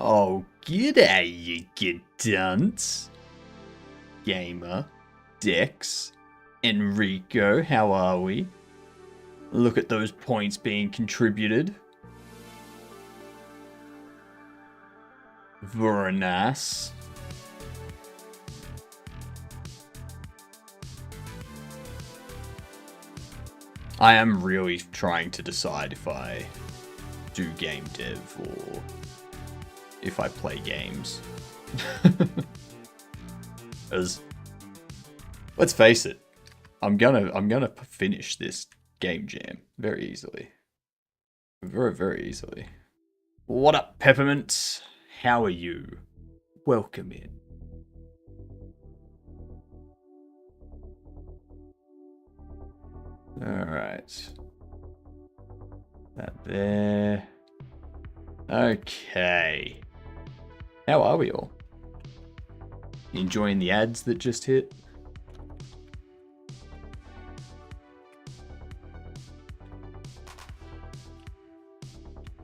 Oh, g'day, you good dunce. Gamer, Dex, Enrico, how are we? Look at those points being contributed. Very nice. I am really trying to decide if I do game dev or if I play games. As let's face it, I'm gonna finish this game jam very easily. Very easily. What up, Peppermint? How are you? Welcome in. Alright. That there. Okay. How are we all? Enjoying the ads that just hit?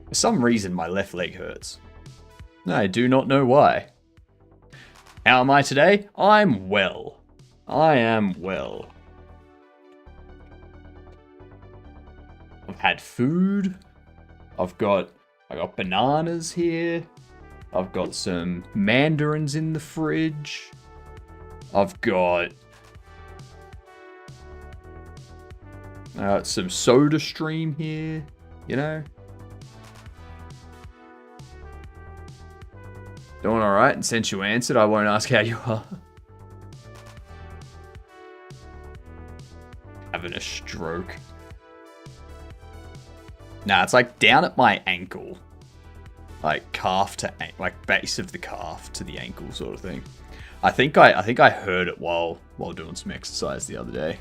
For some reason, my left leg hurts. I do not know why. How am I today? I'm well. I am well. I've had food. I got bananas here. I've got some mandarins in the fridge. I've got some soda stream here, you know. Doing alright, and since you answered, I won't ask how you are. Having a stroke. Nah, it's like down at my ankle. Like calf to like base of the calf to the ankle sort of thing. I think I heard it while doing some exercise the other day.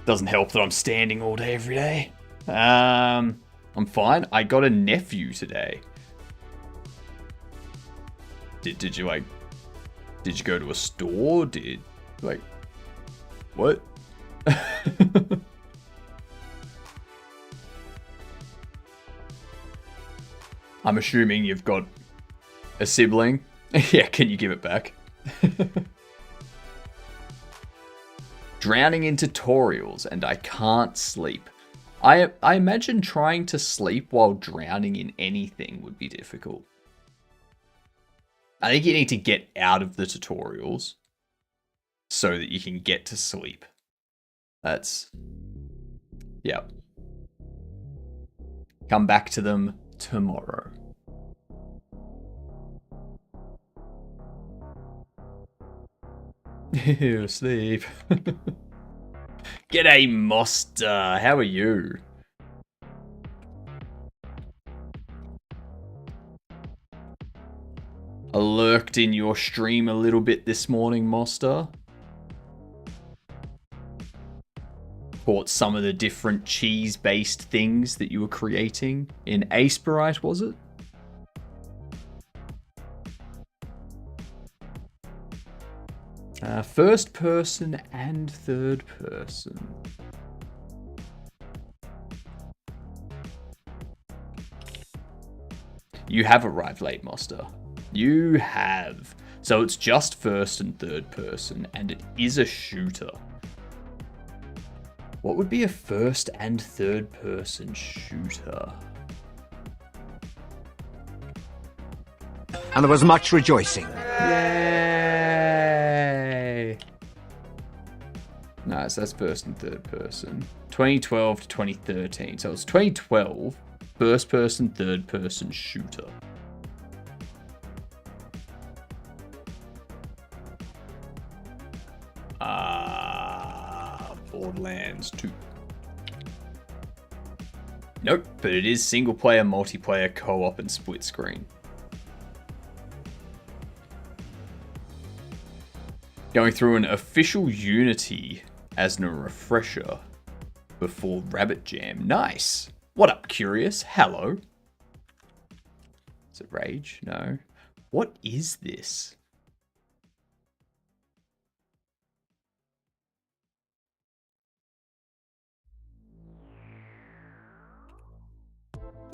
Doesn't help that I'm standing all day every day. I'm fine. I got a nephew today. Did you go to a store? What? I'm assuming you've got a sibling. Yeah, can you give it back? Drowning in tutorials and I can't sleep. I imagine trying to sleep while drowning in anything would be difficult. I think you need to get out of the tutorials so that you can get to sleep. Yeah. Come back to them tomorrow. Ew, sleep. G'day, Monster. How are you? I lurked in your stream a little bit this morning, Monster. Bought some of the different cheese-based things that you were creating in Aspirite, was it? First person and third person. You have arrived late, Monster. You have. So it's just first and third person, and it is a shooter. What would be a first and third person shooter? And there was much rejoicing. Yay! Nice, that's first and third person. 2012 to 2013. So it's 2012, first person, third person shooter. Borderlands 2. Nope, but it is single player, multiplayer, co-op, and split screen. Going through an official Unity as a refresher before Rabbit Jam. Nice. What up, Curious? Hello. Is it Rage? No. What is this?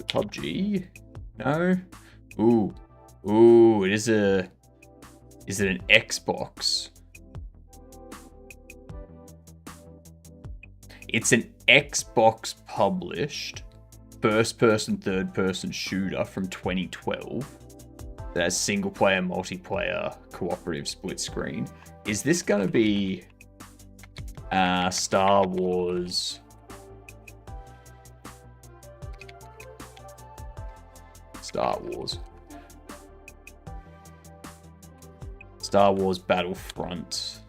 PUBG. No? Ooh. Ooh, it is a... Is it an Xbox? It's an Xbox published first-person, third-person shooter from 2012 that has single-player, multiplayer, cooperative split screen. Is this going to be Star Wars? Star Wars Battlefront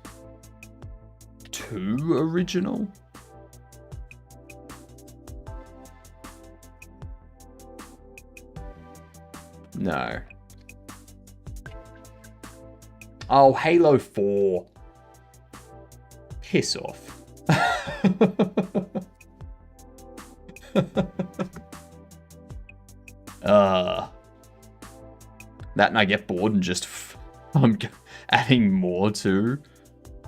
2 original? No. Oh, Halo 4. Piss off. That and I get bored and just... I'm adding more to...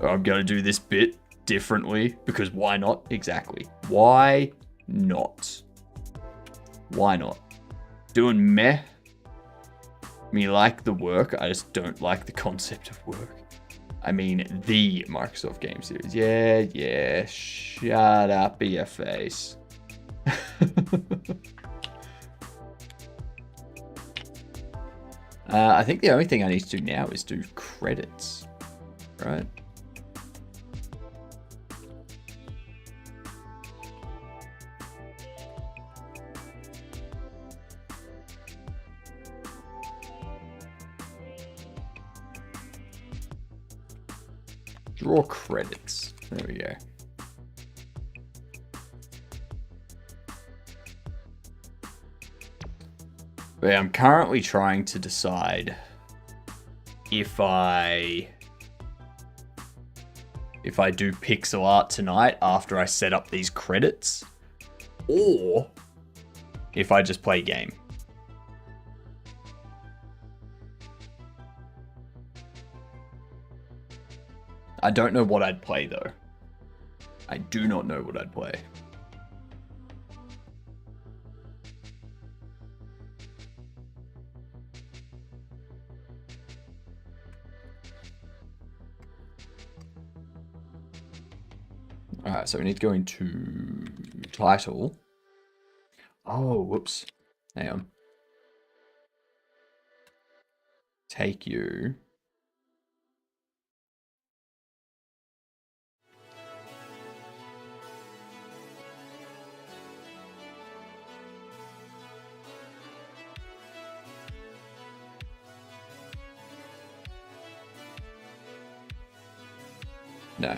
I'm going to do this bit differently. Because why not? Exactly. Why not? Why not? Doing meh. Me like the work, I just don't like the concept of work. I mean, the Microsoft Game Series. Yeah, shut up your face. I think the only thing I need to do now is do credits, right? Draw credits. There we go. But yeah, I'm currently trying to decide if I do pixel art tonight after I set up these credits, or if I just play game. I don't know what I'd play, though. I do not know what I'd play. Alright, so we need to go into title. Oh, whoops. Hang on. Take you. No.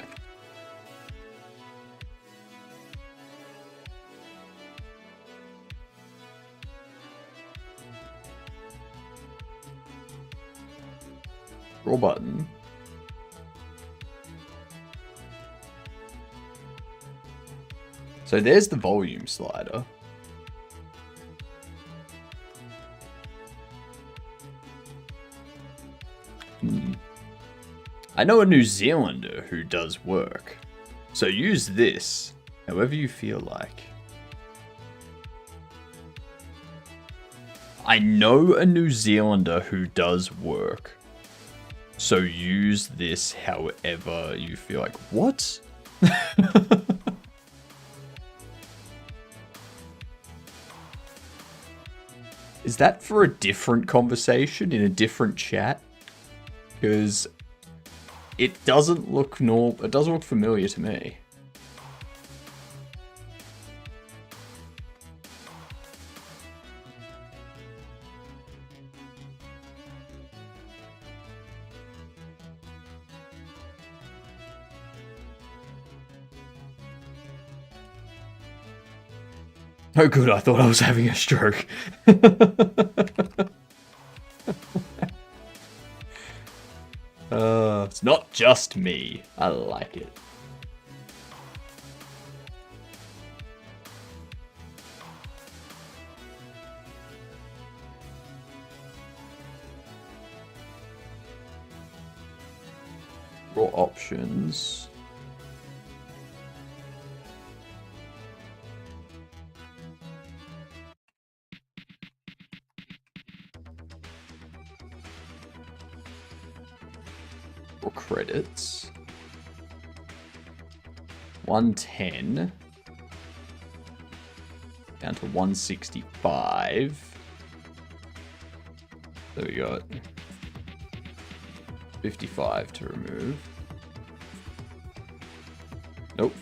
Draw button. So there's the volume slider. I know a New Zealander who does work. So use this however you feel like. I know a New Zealander who does work. So use this however you feel like. What? Is that for a different conversation in a different chat? Because it doesn't look normal. It doesn't look familiar to me. Oh good, I thought I was having a stroke. It's not just me. I like it. Raw options. or credits. 110 down to 165. So we got 55 to remove. Nope.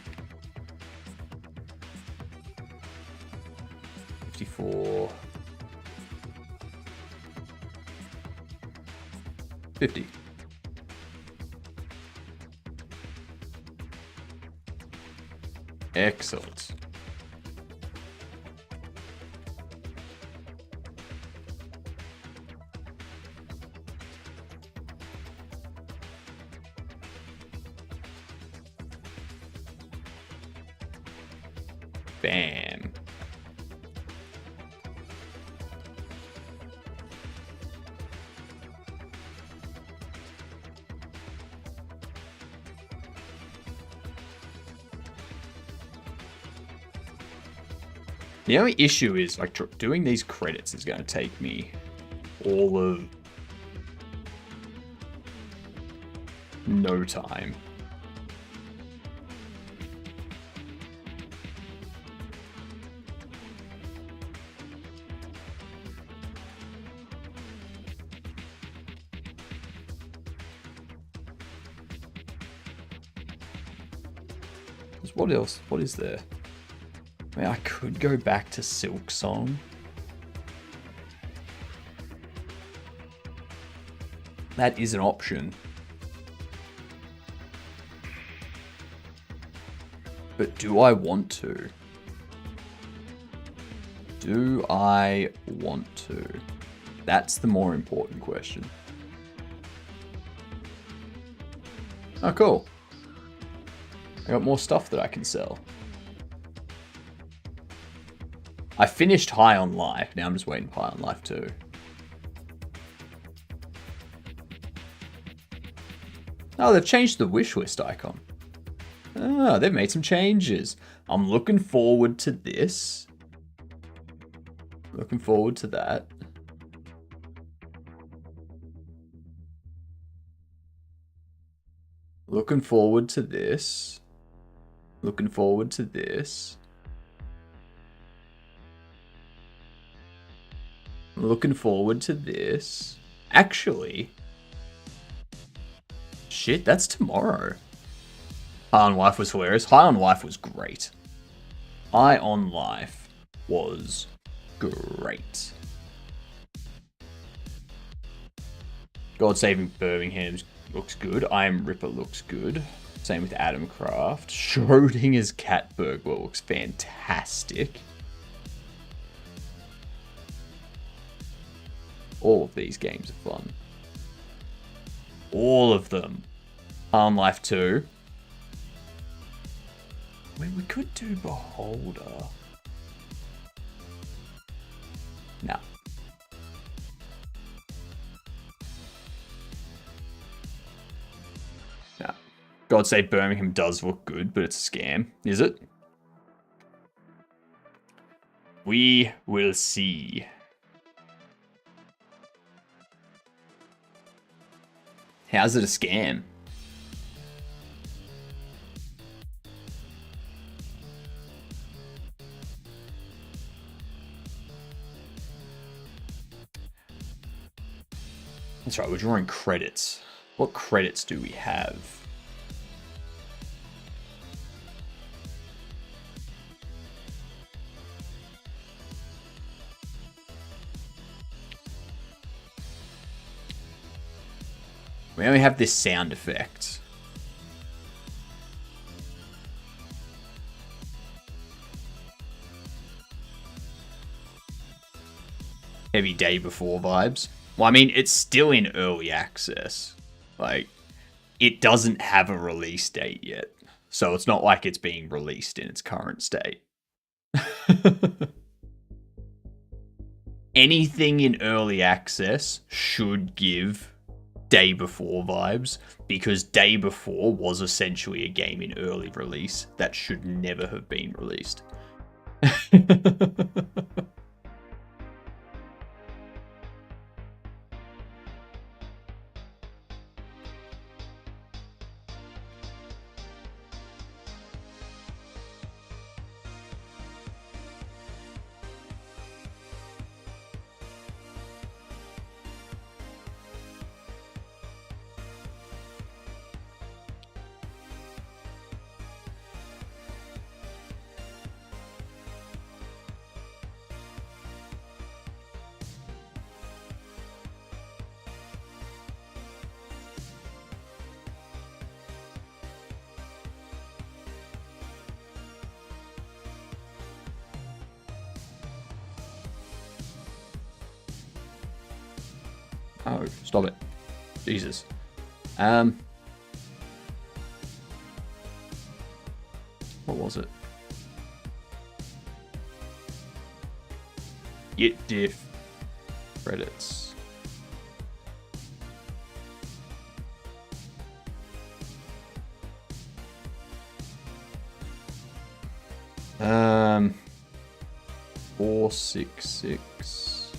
54. 50. Excellent. Bam. The only issue is, like, doing these credits is going to take me all of no time. What else? What is there? I mean, I could go back to Silk Song. That is an option. But do I want to? Do I want to? That's the more important question. Oh, cool. I got more stuff that I can sell. I finished High on Life. Now I'm just waiting for High on Life 2. Oh, they've changed the wish list icon. Oh, they've made some changes. I'm looking forward to this. Looking forward to that. Looking forward to this. Looking forward to this. Looking forward to this. Actually, shit, that's tomorrow. High on Life was hilarious. High on Life was great. High on Life was great. God Saving Birmingham looks good. I Am Ripper looks good. Same with Adam Craft. Schrodinger's Cat Burglar looks fantastic. All of these games are fun. All of them. High on Life 2. I mean, we could do Beholder. No. No. God Save Birmingham does look good, but it's a scam. Is it? We will see. How's it a scam? That's right, we're drawing credits. What credits do we have? We only have this sound effect. Heavy Day Before vibes. Well, I mean, it's still in early access. Like, it doesn't have a release date yet. So it's not like it's being released in its current state. Anything in early access should give Day Before vibes, because Day Before was essentially a game in early release that should never have been released. Oh, stop it. Jesus. What was it? Git diff credits. Um, 466.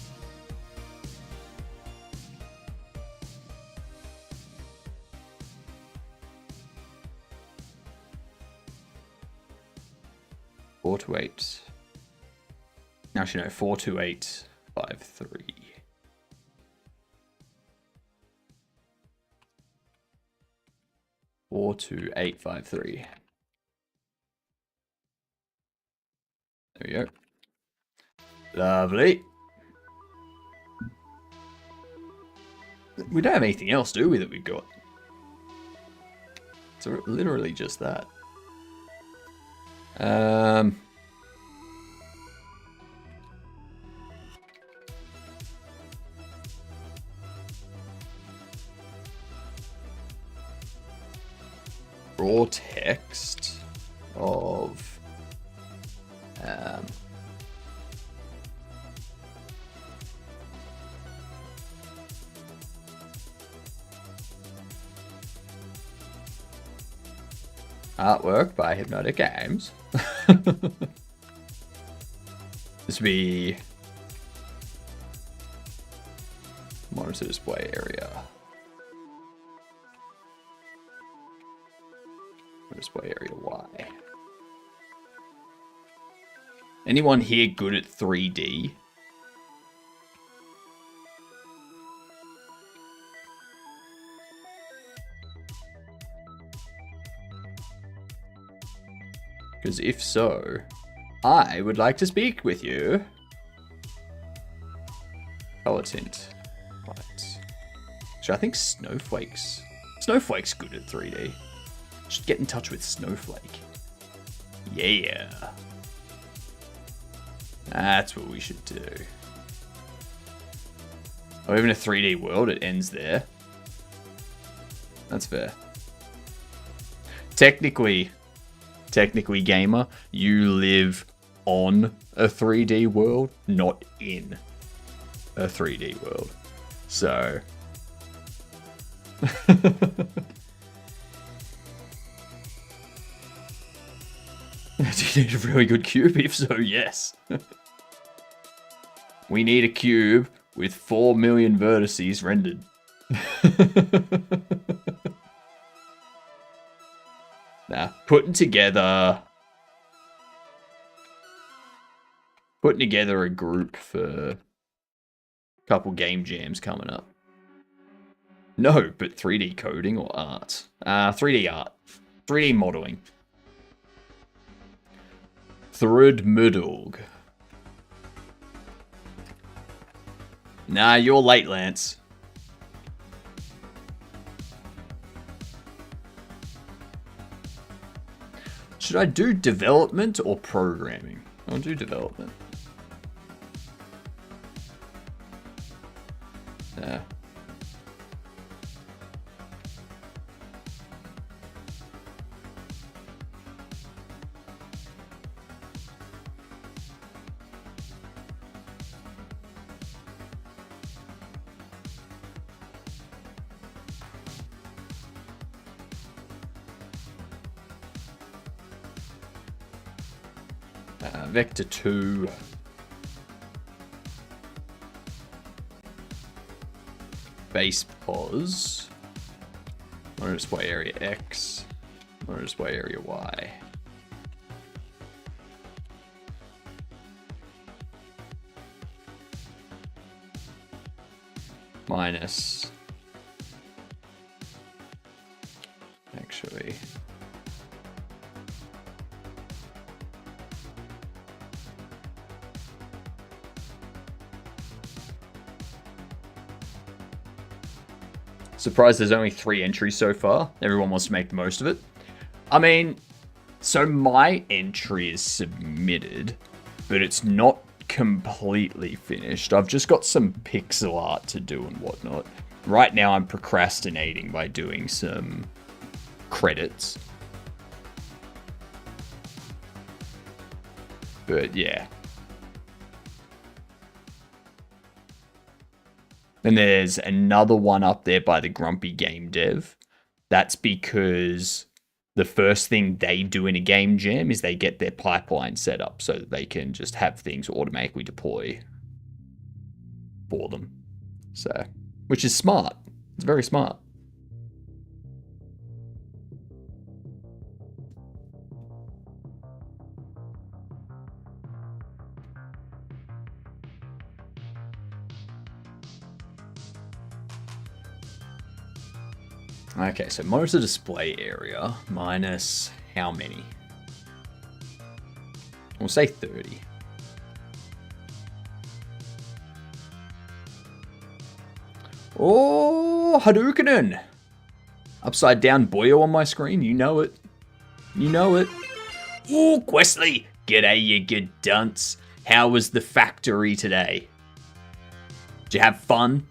Four to eight. Actually, no, 42853. 42853. There we go. Lovely. We don't have anything else, do we, that we've got? It's literally just that. Raw text of artwork by HypnotiK Games. This would be monitor display area. Display area Y. Anyone here good at 3D? Because if so, I would like to speak with you. Color tint. Right. So I think Snowflake's good at 3D. Should get in touch with Snowflake. Yeah. That's what we should do. Oh, even a 3D world, it ends there. That's fair. Technically, gamer, you live on a 3D world, not in a 3D world. So... Do you need a really good cube? If so, yes. We need a cube with 4 million vertices rendered. Now, putting together a group for a couple game jams coming up. No, but 3D coding or art? 3D art. 3D modeling. Thrudmudog. Nah, you're late, Lance. Should I do development or programming? I'll do development. Yeah. Vector 2. Base pos. Monitor display area X. Monitor display area Y. Minus. Actually. Surprised there's only 3 entries so far. Everyone wants to make the most of it. I mean, so my entry is submitted, but it's not completely finished. I've just got some pixel art to do and whatnot. Right now I'm procrastinating by doing some credits. But yeah. And there's another one up there by the Grumpy Game Dev. That's because the first thing they do in a game jam is they get their pipeline set up so that they can just have things automatically deploy for them. So, which is smart. It's very smart. Okay, so monitor display area minus how many? We'll say 30. Oh, Hadouken! Upside down boyo on my screen, you know it. You know it. Ooh, Questley! G'day, you good dunce. How was the factory today? Did you have fun?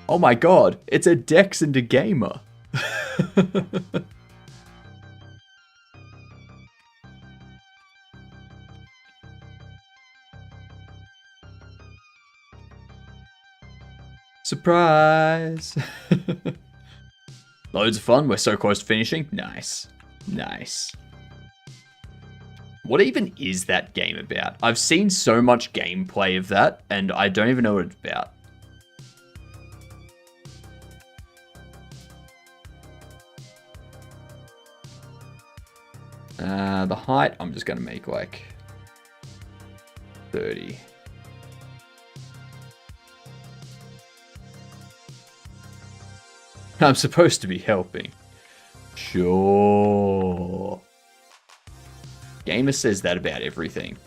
Oh my god, it's a Dex and a gamer. Surprise! Loads of fun, we're so close to finishing. Nice. Nice. What even is that game about? I've seen so much gameplay of that, and I don't even know what it's about. The height, I'm just going to make like 30. I'm supposed to be helping. Sure. Gamer says that about everything.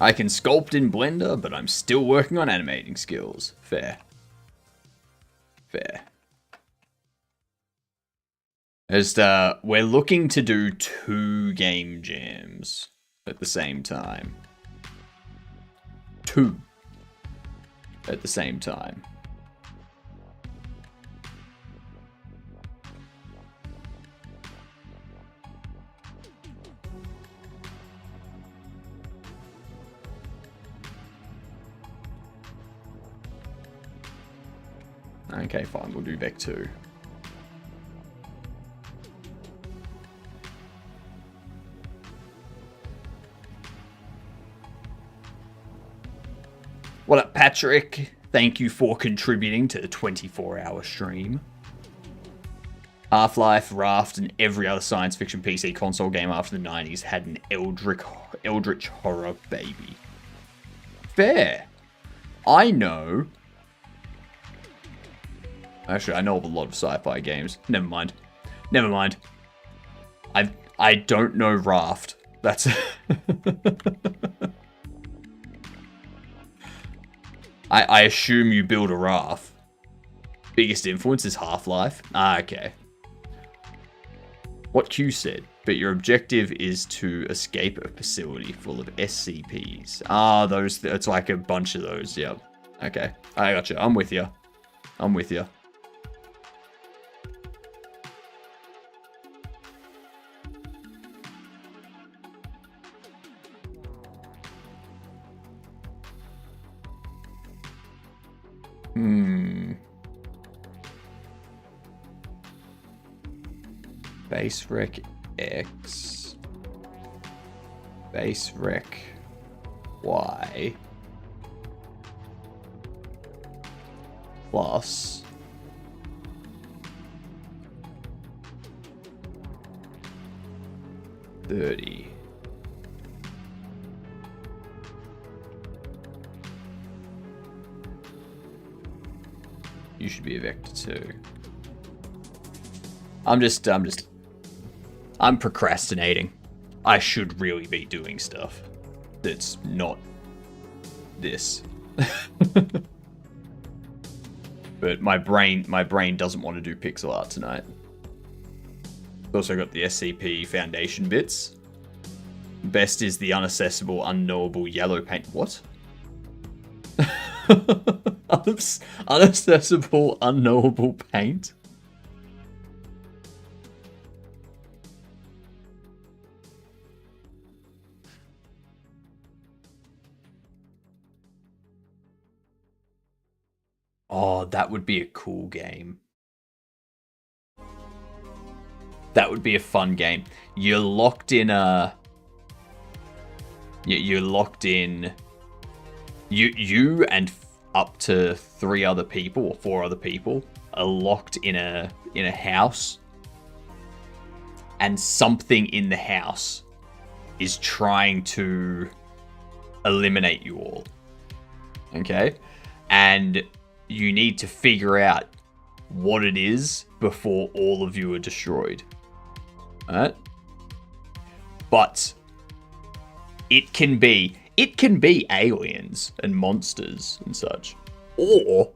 I can sculpt in Blender, but I'm still working on animating skills. Fair. Fair. Just, we're looking to do 2 game jams at the same time. 2 at the same time. Okay, fine, we'll do Vec 2. What up, Patrick? Thank you for contributing to the 24-hour stream. Half-Life, Raft, and every other science fiction PC console game after the 90s had an eldritch horror baby. Fair. I know. Actually, I know of a lot of sci-fi games. Never mind. Never mind. I don't know Raft. That's... I assume you build a raft. Biggest influence is Half-Life. Ah, okay. What Q said, but your objective is to escape a facility full of SCPs. Ah, those, it's like a bunch of those, yeah. Okay, I gotcha, I'm with you. I'm with you. Base rec X. Base rec Y. Plus. $30. You should be a vector too. I'm procrastinating. I should really be doing stuff that's not this. But my brain doesn't want to do pixel art tonight. Also got the SCP Foundation bits. Best is the unaccessible, unknowable yellow paint. What? Unaccessible, unknowable paint? Oh, that would be a cool game. That would be a fun game. You're locked in a... You're locked in... You and up to 3 other people or 4 other people are locked in a house, and something in the house is trying to eliminate you all. Okay? And you need to figure out what it is before all of you are destroyed. Alright? But it can be aliens and monsters and such. Or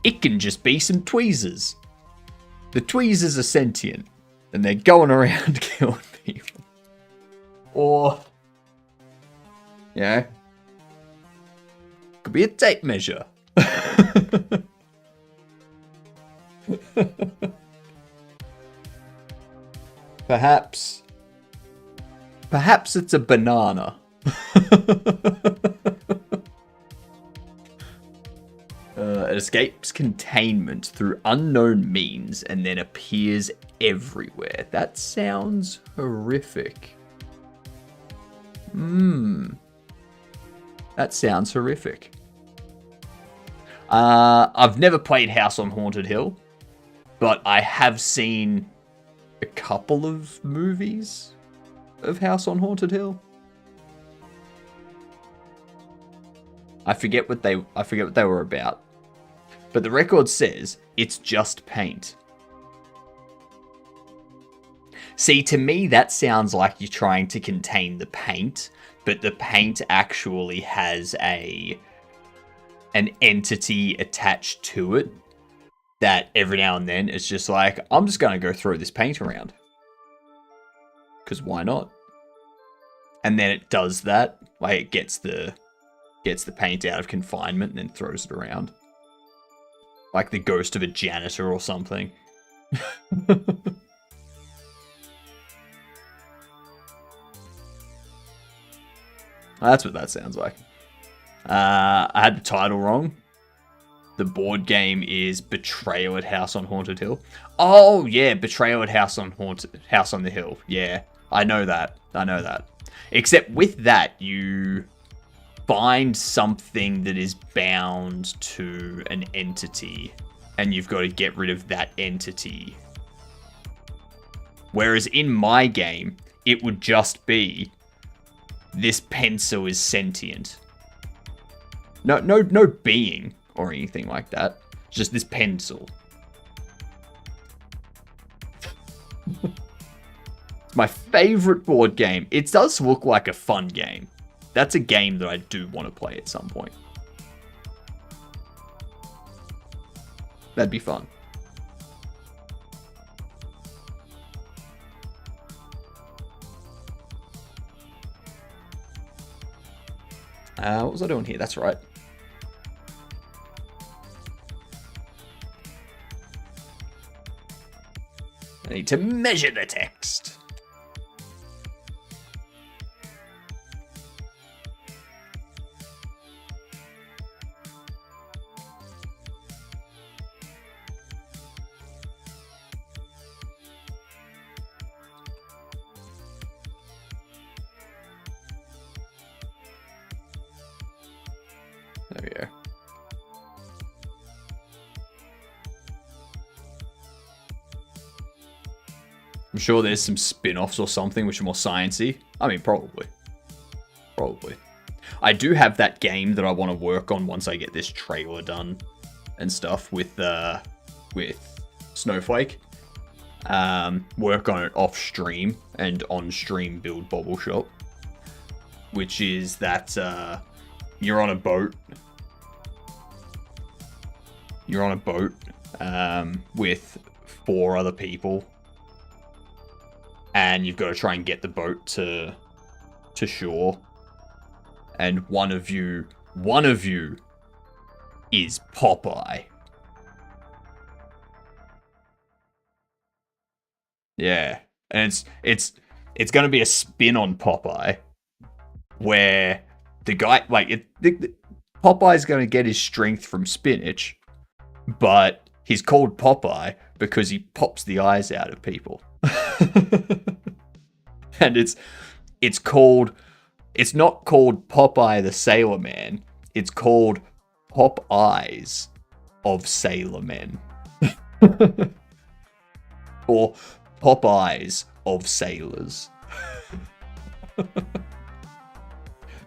it can just be some tweezers. The tweezers are sentient and they're going around killing people. Or, could be a tape measure. Perhaps it's a banana. It escapes containment through unknown means and then appears everywhere. That sounds horrific. That sounds horrific. I've never played House on Haunted Hill, but I have seen a couple of movies of House on Haunted Hill. I forget what they were about. But the record says it's just paint. See, to me that sounds like you're trying to contain the paint, but the paint actually has an entity attached to it that every now and then it's just like, I'm just going to go throw this paint around. Because why not? And then it does that. Like, it gets the paint out of confinement and then throws it around. Like the ghost of a janitor or something. That's what that sounds like. I had the title wrong. The board game is Betrayal at House on Haunted Hill. Oh, yeah, Betrayal at House on the Hill. Yeah, I know that. Except with that, you find something that is bound to an entity, and you've got to get rid of that entity. Whereas in my game, it would just be, this pencil is sentient. No being or anything like that. Just this pencil. It's my favorite board game. It does look like a fun game. That's a game that I do want to play at some point. That'd be fun. What was I doing here? That's right. I need to measure the text. There we go. I'm sure there's some spin-offs or something which are more sciencey. I mean, probably. I do have that game that I want to work on once I get this trailer done and stuff with Snowflake. Work on it off stream and on stream build Bobble Shop, which is that you're on a boat You're on a boat with 4 other people, and you've got to try and get the boat to shore. And one of you is Popeye. Yeah, and it's going to be a spin on Popeye, where the guy Popeye's going to get his strength from spinach, but he's called Popeye because he pops the eyes out of people. And it's not called Popeye the Sailor Man. It's called Pop Eyes of Sailor Men. Or Pop Eyes of Sailors.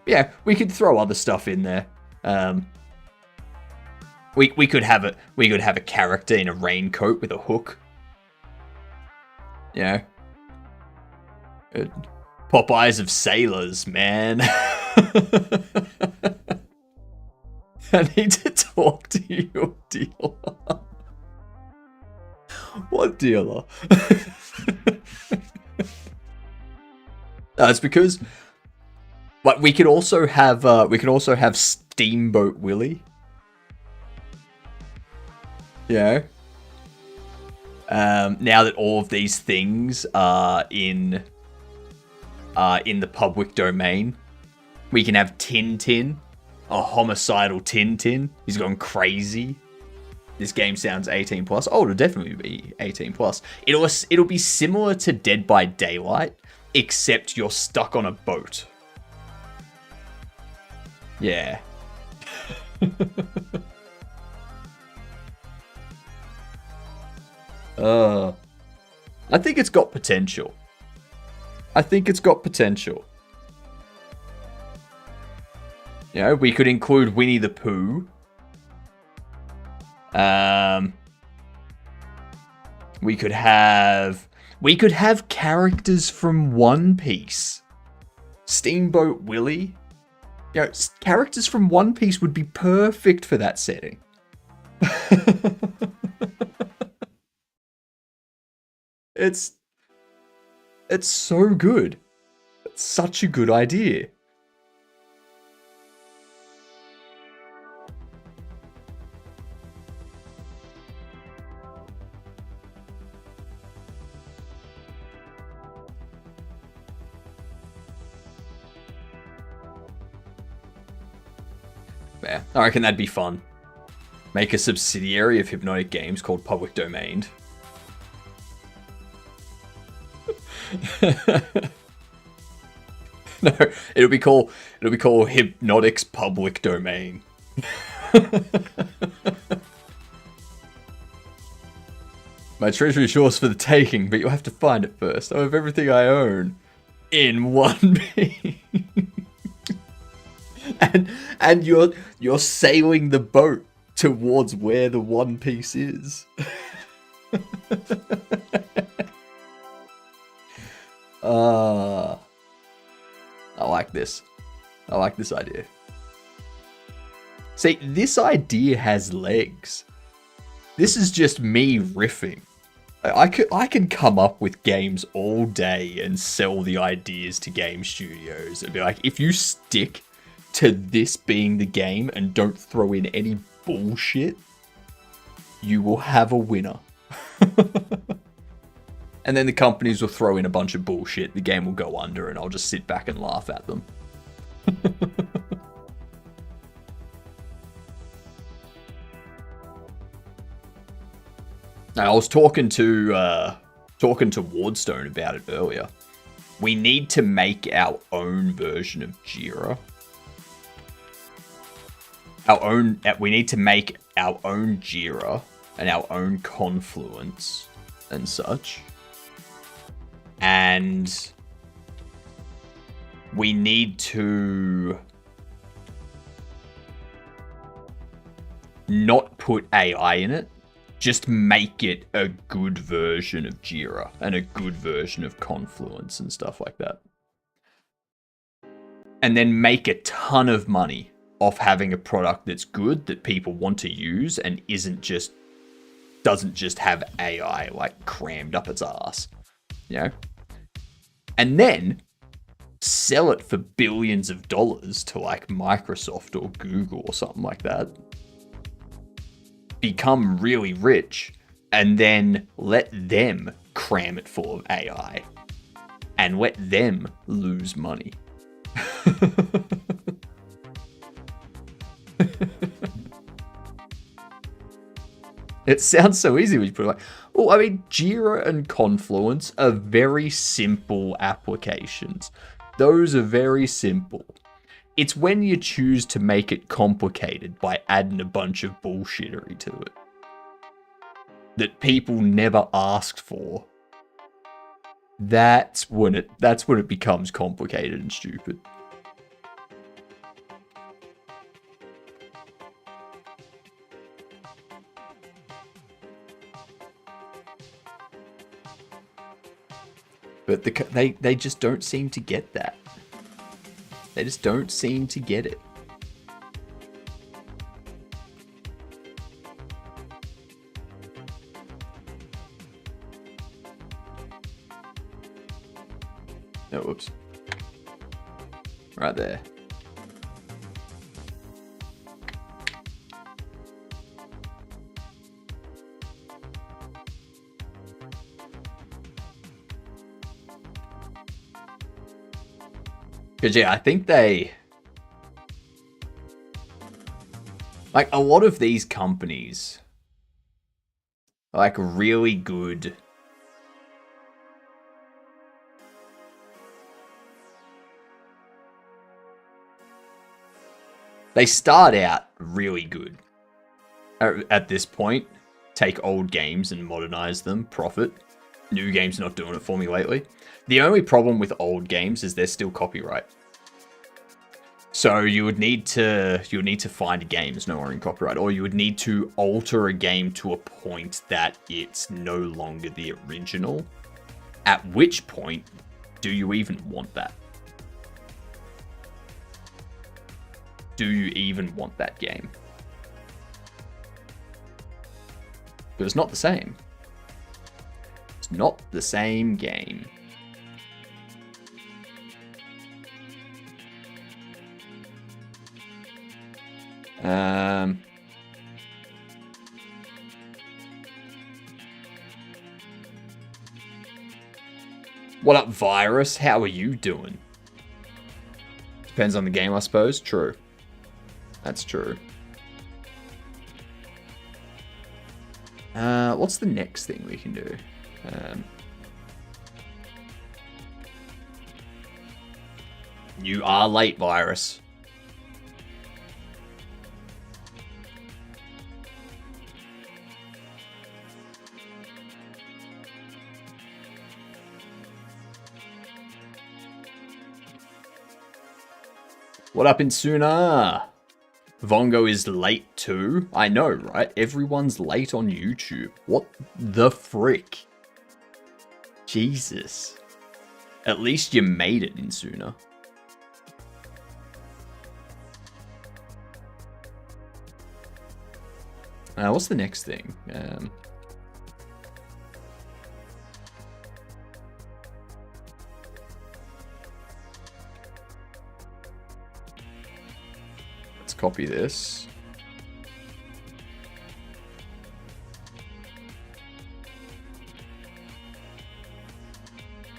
Yeah, we could throw other stuff in there. We could have a character in a raincoat with a hook. Yeah. Popeyes of Sailors, man. I need to talk to your dealer. What dealer? It's because we could also have Steamboat Willie. Yeah. Now that all of these things are in the public domain, we can have Tintin, a homicidal Tintin. He's gone crazy. This game sounds 18 plus. Oh, it'll definitely be 18 plus. It'll be similar to Dead by Daylight, except you're stuck on a boat. Yeah. I think it's got potential. You know, we could include Winnie the Pooh. We could have characters from One Piece. Steamboat Willie. You know, characters from One Piece would be perfect for that setting. It's so good. It's such a good idea. Yeah, I reckon that'd be fun. Make a subsidiary of HypnotiK Games called Public Domain. No, it'll be called HypnotiK's Public Domain. My treasure is yours for the taking, but you'll have to find it first. I have everything I own in one piece. And you're sailing the boat towards where the One Piece is. I like this. I like this idea. See, this idea has legs. This is just me riffing. I can come up with games all day and sell the ideas to game studios and be like, if you stick to this being the game and don't throw in any bullshit, you will have a winner. And then the companies will throw in a bunch of bullshit, the game will go under, and I'll just sit back and laugh at them. Now, I was talking to Wardstone about it earlier. We need to make our own version of Jira. We need to make our own Jira and our own Confluence and such. And we need to not put AI in it, just make it a good version of Jira and a good version of Confluence and stuff like that. And then make a ton of money off having a product that's good, that people want to use, and doesn't just have AI like crammed up its ass, you know? And then sell it for billions of dollars to like Microsoft or Google or something like that. Become really rich, and then let them cram it full of AI and let them lose money. It sounds so easy when you put it like, well, I mean, Jira and Confluence are very simple applications. Those are very simple. It's when you choose to make it complicated by adding a bunch of bullshittery to it that people never asked for. That's when it becomes complicated and stupid. But they just don't seem to get that. They just don't seem to get it. Oh, whoops. Right there. Because, yeah, I think they... like, a lot of these companies are, like, really good... they start out really good. At this point, take old games and modernize them, profit. New games not doing it for me lately. The only problem with old games is they're still copyright. So you would need to find a game that's no longer in copyright, or you would need to alter a game to a point that it's no longer the original. At which point, do you even want that? Do you even want that game? But it's not the same. It's not the same game. What up, Virus? How are you doing? Depends on the game, I suppose. True. That's true. What's the next thing we can do? You are late, Virus. What up, Insuna? Vongo is late too? I know, right? Everyone's late on YouTube. What the frick? Jesus. At least you made it, Insuna. What's the next thing? Let's copy this.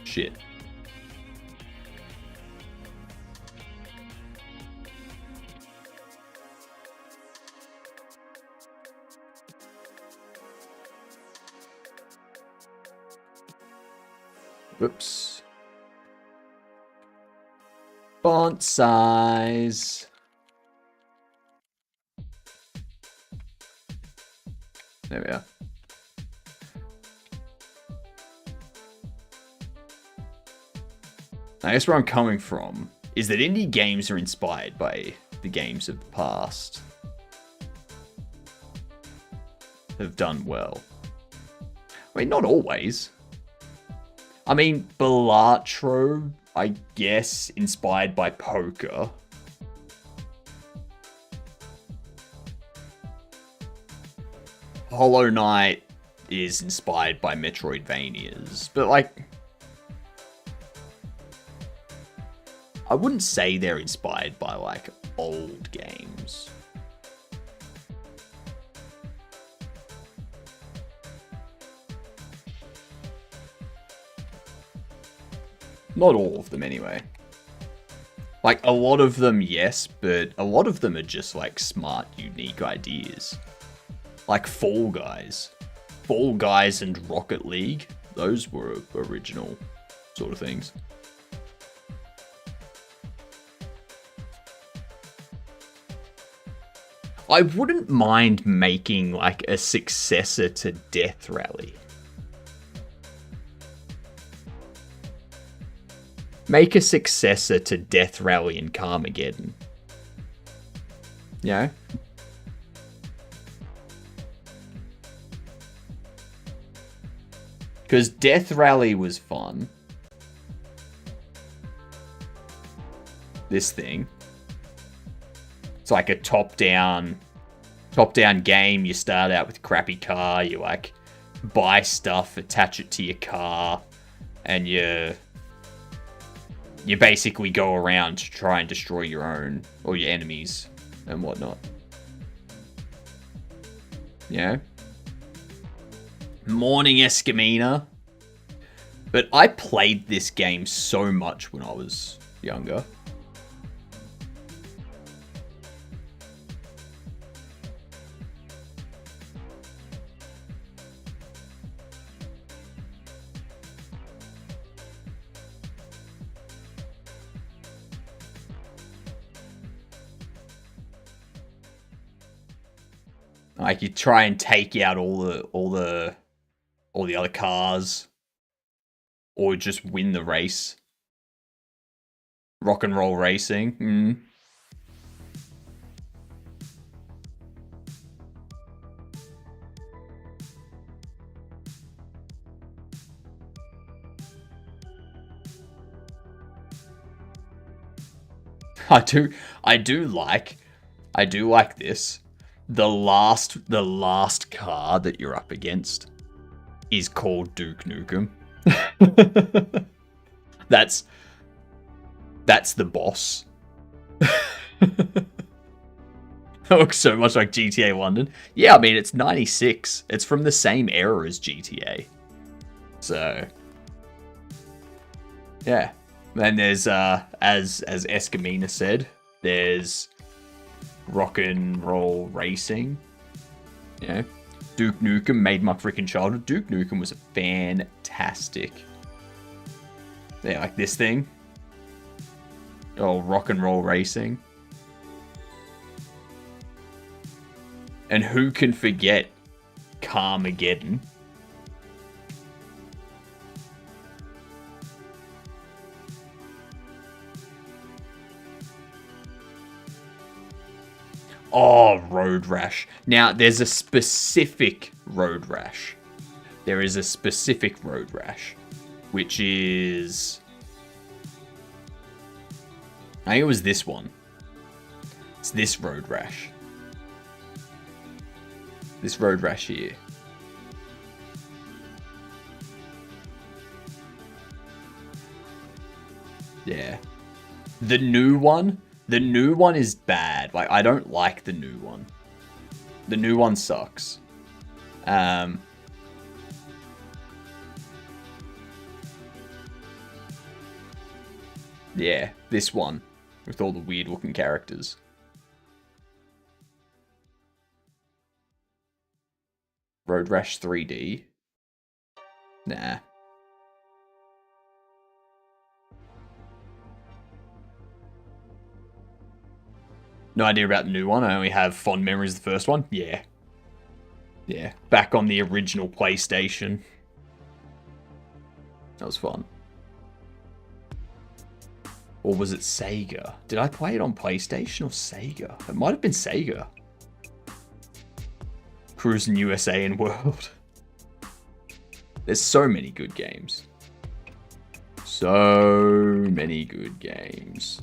Shit. Whoops. Font size. There we are. I guess where I'm coming from is that indie games are inspired by the games of the past. Have done well. I mean, not always. I mean, Balatro, I guess, inspired by poker. Hollow Knight is inspired by Metroidvanias, but like, I wouldn't say they're inspired by like old games. Not all of them anyway. Like, a lot of them, yes, but a lot of them are just, like, smart, unique ideas. Like Fall Guys. Fall Guys and Rocket League, those were original sort of things. I wouldn't mind making, like, a successor to Death Rally. Make a successor to Death Rally and Carmageddon. Yeah? Because Death Rally was fun. This thing. It's like a top-down game. You start out with a crappy car. You, like, buy stuff, attach it to your car, and you basically go around to try and destroy your own, or your enemies, and whatnot. Yeah? Morning Escamina. But I played this game so much when I was younger. Like, you try and take out all the other cars, or just win the race. Rock and roll racing. I do like this. The last car that you're up against is called Duke Nukem. That's the boss. That looks so much like GTA London. Yeah, I mean, it's 96. It's from the same era as GTA. So, yeah. Then there's, as Escamina said, there's Rock and Roll Racing. Yeah. Duke Nukem made my freaking childhood. Duke Nukem was fantastic. Yeah, like this thing. Oh, Rock and Roll Racing. And who can forget Carmageddon? Oh, Road Rash. Now, there's a specific Road Rash. There is a specific Road Rash, which is... I think it was this one. It's this Road Rash. This Road Rash here. Yeah. The new one is bad. Like, I don't like the new one. The new one sucks. Yeah, this one with all the weird looking characters. Road Rash 3D. Nah. No idea about the new one. I only have fond memories of the first one. Yeah. Yeah. Back on the original PlayStation. That was fun. Or was it Sega? Did I play it on PlayStation or Sega? It might have been Sega. Cruising USA and World. There's so many good games. So many good games.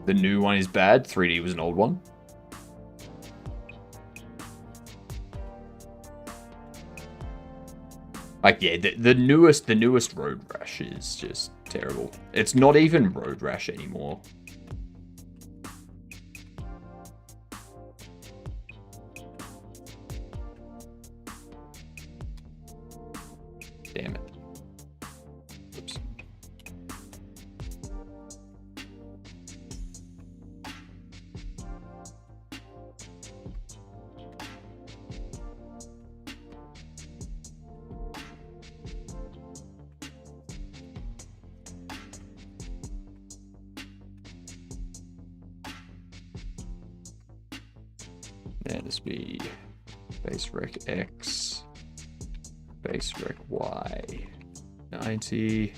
The new one is bad. 3D was an old one. Like, yeah, the newest Road Rash is just terrible. It's not even Road Rash anymore. Damn it. Oops. Yeah, this be base rec X, base rec Y, 90.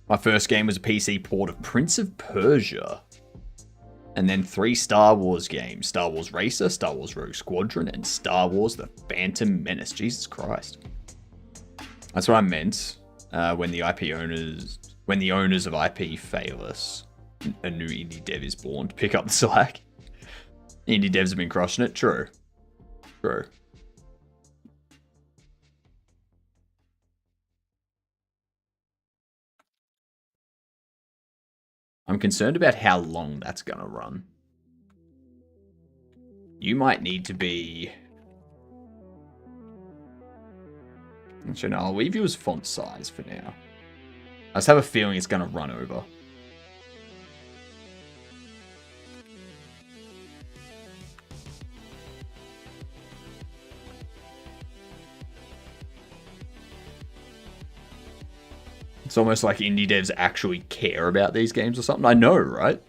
My first game was a PC port of Prince of Persia. And then 3 Star Wars games. Star Wars Racer, Star Wars Rogue Squadron, and Star Wars The Phantom Menace. Jesus Christ. That's what I meant when the owners of IP fail us. A new indie dev is born to pick up the slack. Indie devs have been crushing it. True. True. I'm concerned about how long that's going to run. You might need to be... Actually, no, I'll leave you as font size for now. I just have a feeling it's going to run over. It's almost like indie devs actually care about these games or something. I know, right?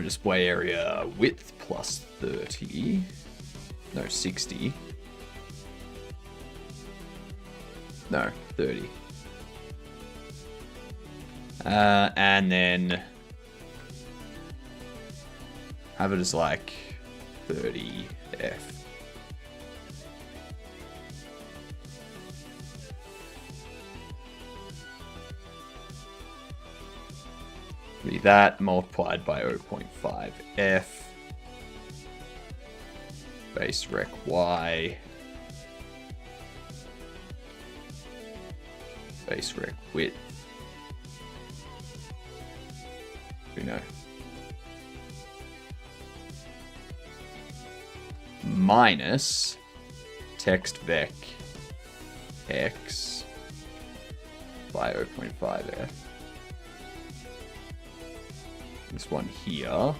Display area width plus 30. No, 60. No, 30. And then have it as like 30F. Be that multiplied by 0.5F. Base rec Y. Base rec width. We know. Minus text vec X by 0.5F. This one here.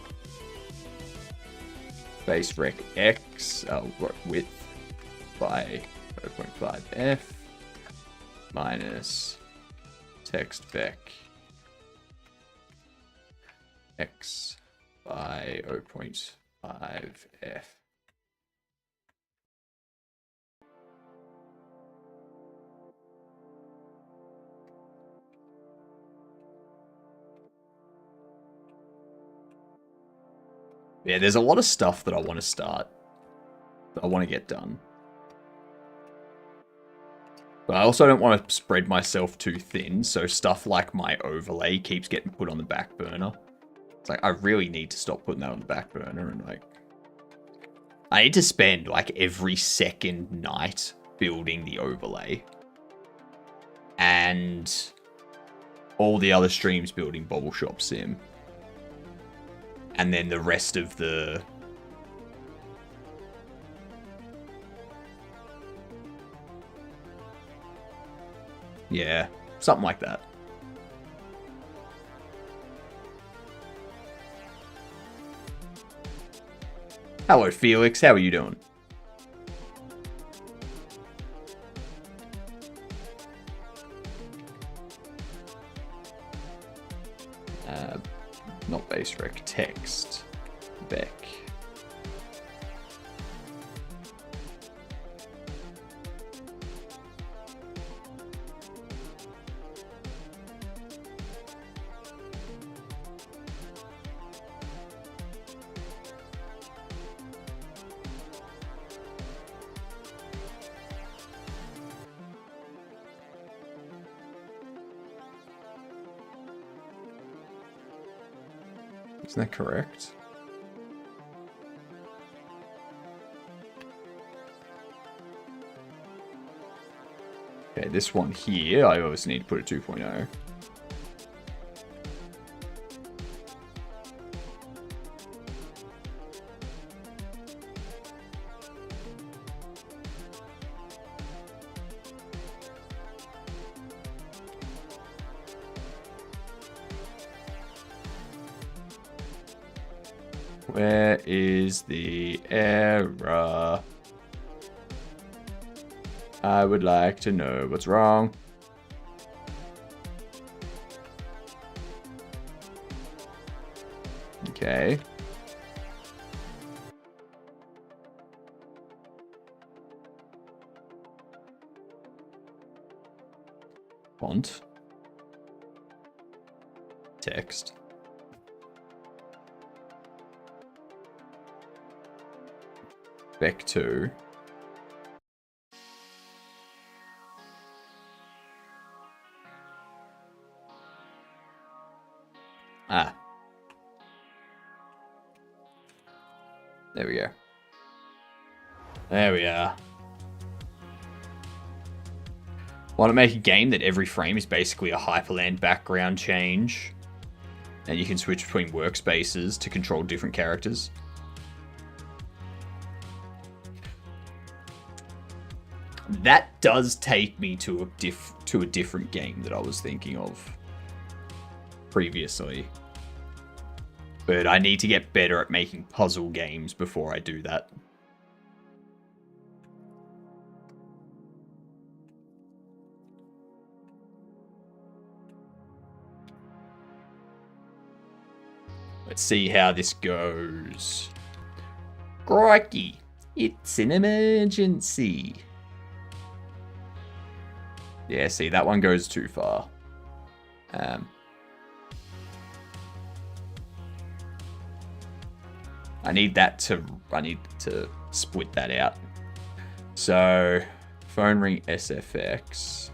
Base rec X width by 0.5F minus text vec X by 0.5F. Yeah, there's a lot of stuff that I want to start. That I want to get done. But I also don't want to spread myself too thin, so stuff like my overlay keeps getting put on the back burner. It's like, I really need to stop putting that on the back burner, and like... I need to spend like every second night building the overlay. And all the other streams building Bobble Shop Sim. And then the rest of the... Yeah, something like that. Hello, Felix. How are you doing? Not base rec, text. Beck. Isn't that correct? Okay, this one here, I always need to put a 2.0. Where is the error? I would like to know what's wrong. Okay. Font. Text. Back to. Ah. There we go. There we are. Want to make a game that every frame is basically a Hyperland background change, and you can switch between workspaces to control different characters. That does take me to a different game that I was thinking of previously. But I need to get better at making puzzle games before I do that. Let's see how this goes. Crikey, it's an emergency. Yeah, see, that one goes too far. I need to split that out. So, phone ring SFX.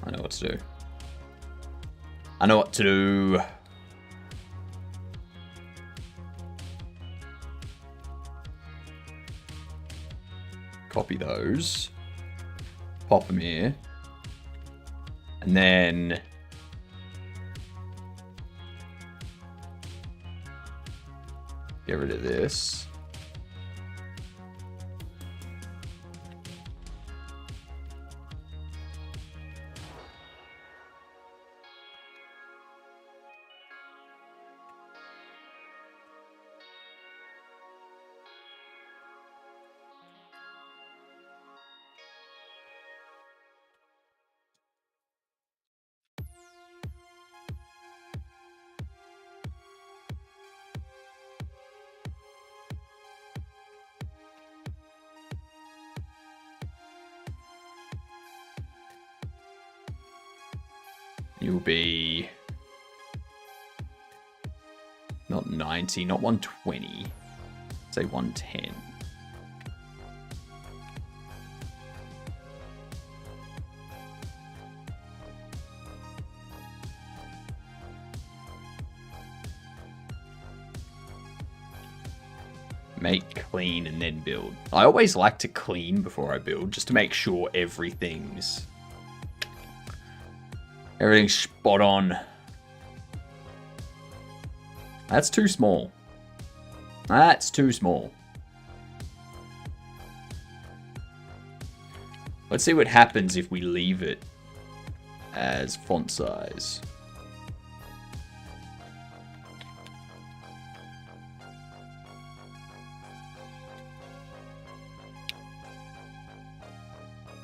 I know what to do. I know what to do. Copy those. Pop them here. And then get rid of this. You'll be not 90, not 120. Say 110. Make, clean, and then build. I always like to clean before I build, just to make sure everything's spot on. That's too small. That's too small. Let's see what happens if we leave it as font size.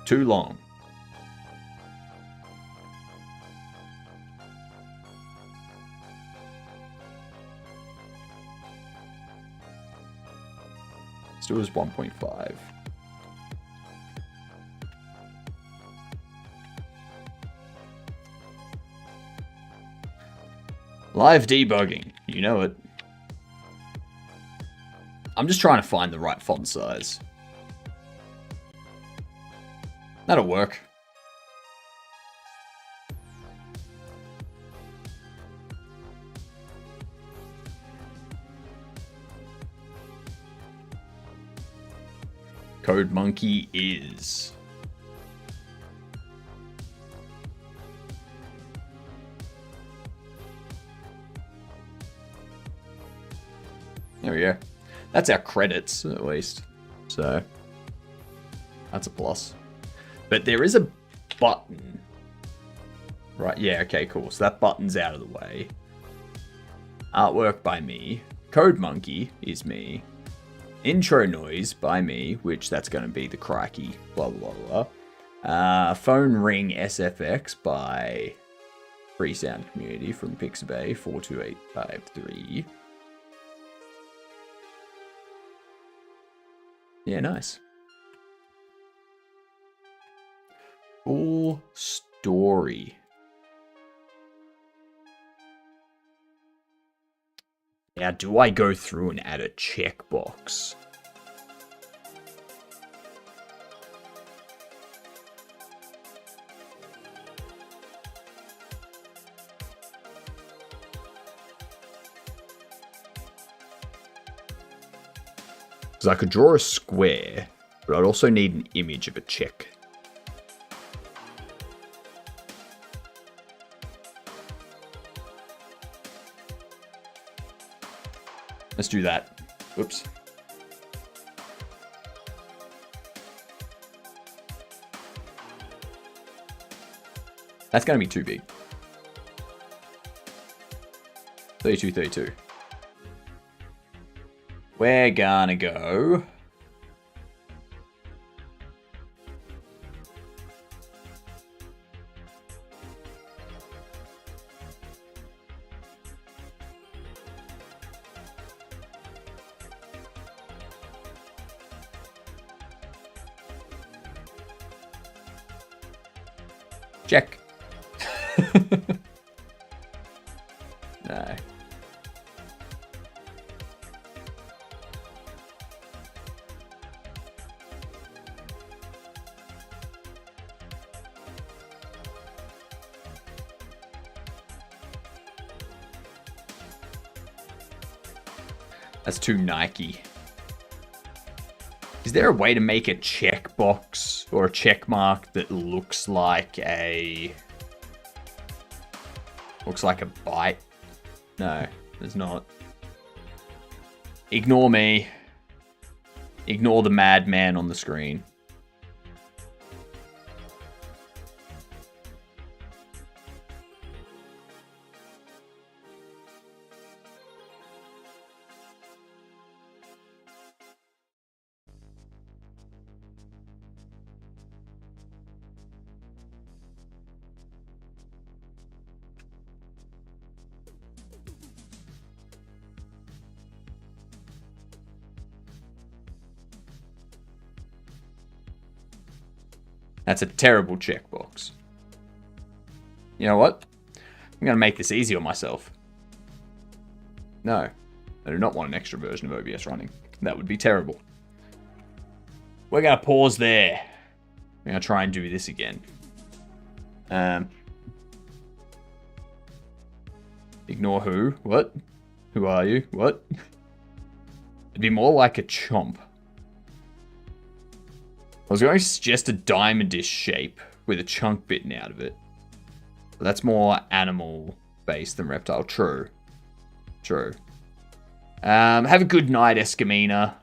Too long. Let's do it as 1.5. Live debugging, you know it. I'm just trying to find the right font size. That'll work. Code Monkey is. There we go. That's our credits, at least. So, that's a plus. But there is a button. Right, yeah, okay, cool. So that button's out of the way. Artwork by me. Code Monkey is me. Intro noise by me, which that's going to be the Crikey, blah, blah, blah, blah. Phone ring SFX by Free Sound Community from Pixabay 42853. Yeah, nice. Full story. Now, do I go through and add a checkbox? Because I could draw a square, but I'd also need an image of a check. Let's do that. Oops. That's going to be too big. 32, 32. We're gonna go... Check. No. That's too Nike. Is there a way to make a checkbox or a check mark that looks like a bite? No, there's not. Ignore me. Ignore the madman on the screen. That's a terrible checkbox. You know what? I'm going to make this easy on myself. No, I do not want an extra version of OBS running. That would be terrible. We're going to pause there. We're going to try and do this again. Ignore who? What? Who are you? What? It'd be more like a chomp. I was going to suggest a diamondish shape with a chunk bitten out of it. But that's more animal-based than reptile. True. True. Have a good night, Escamina.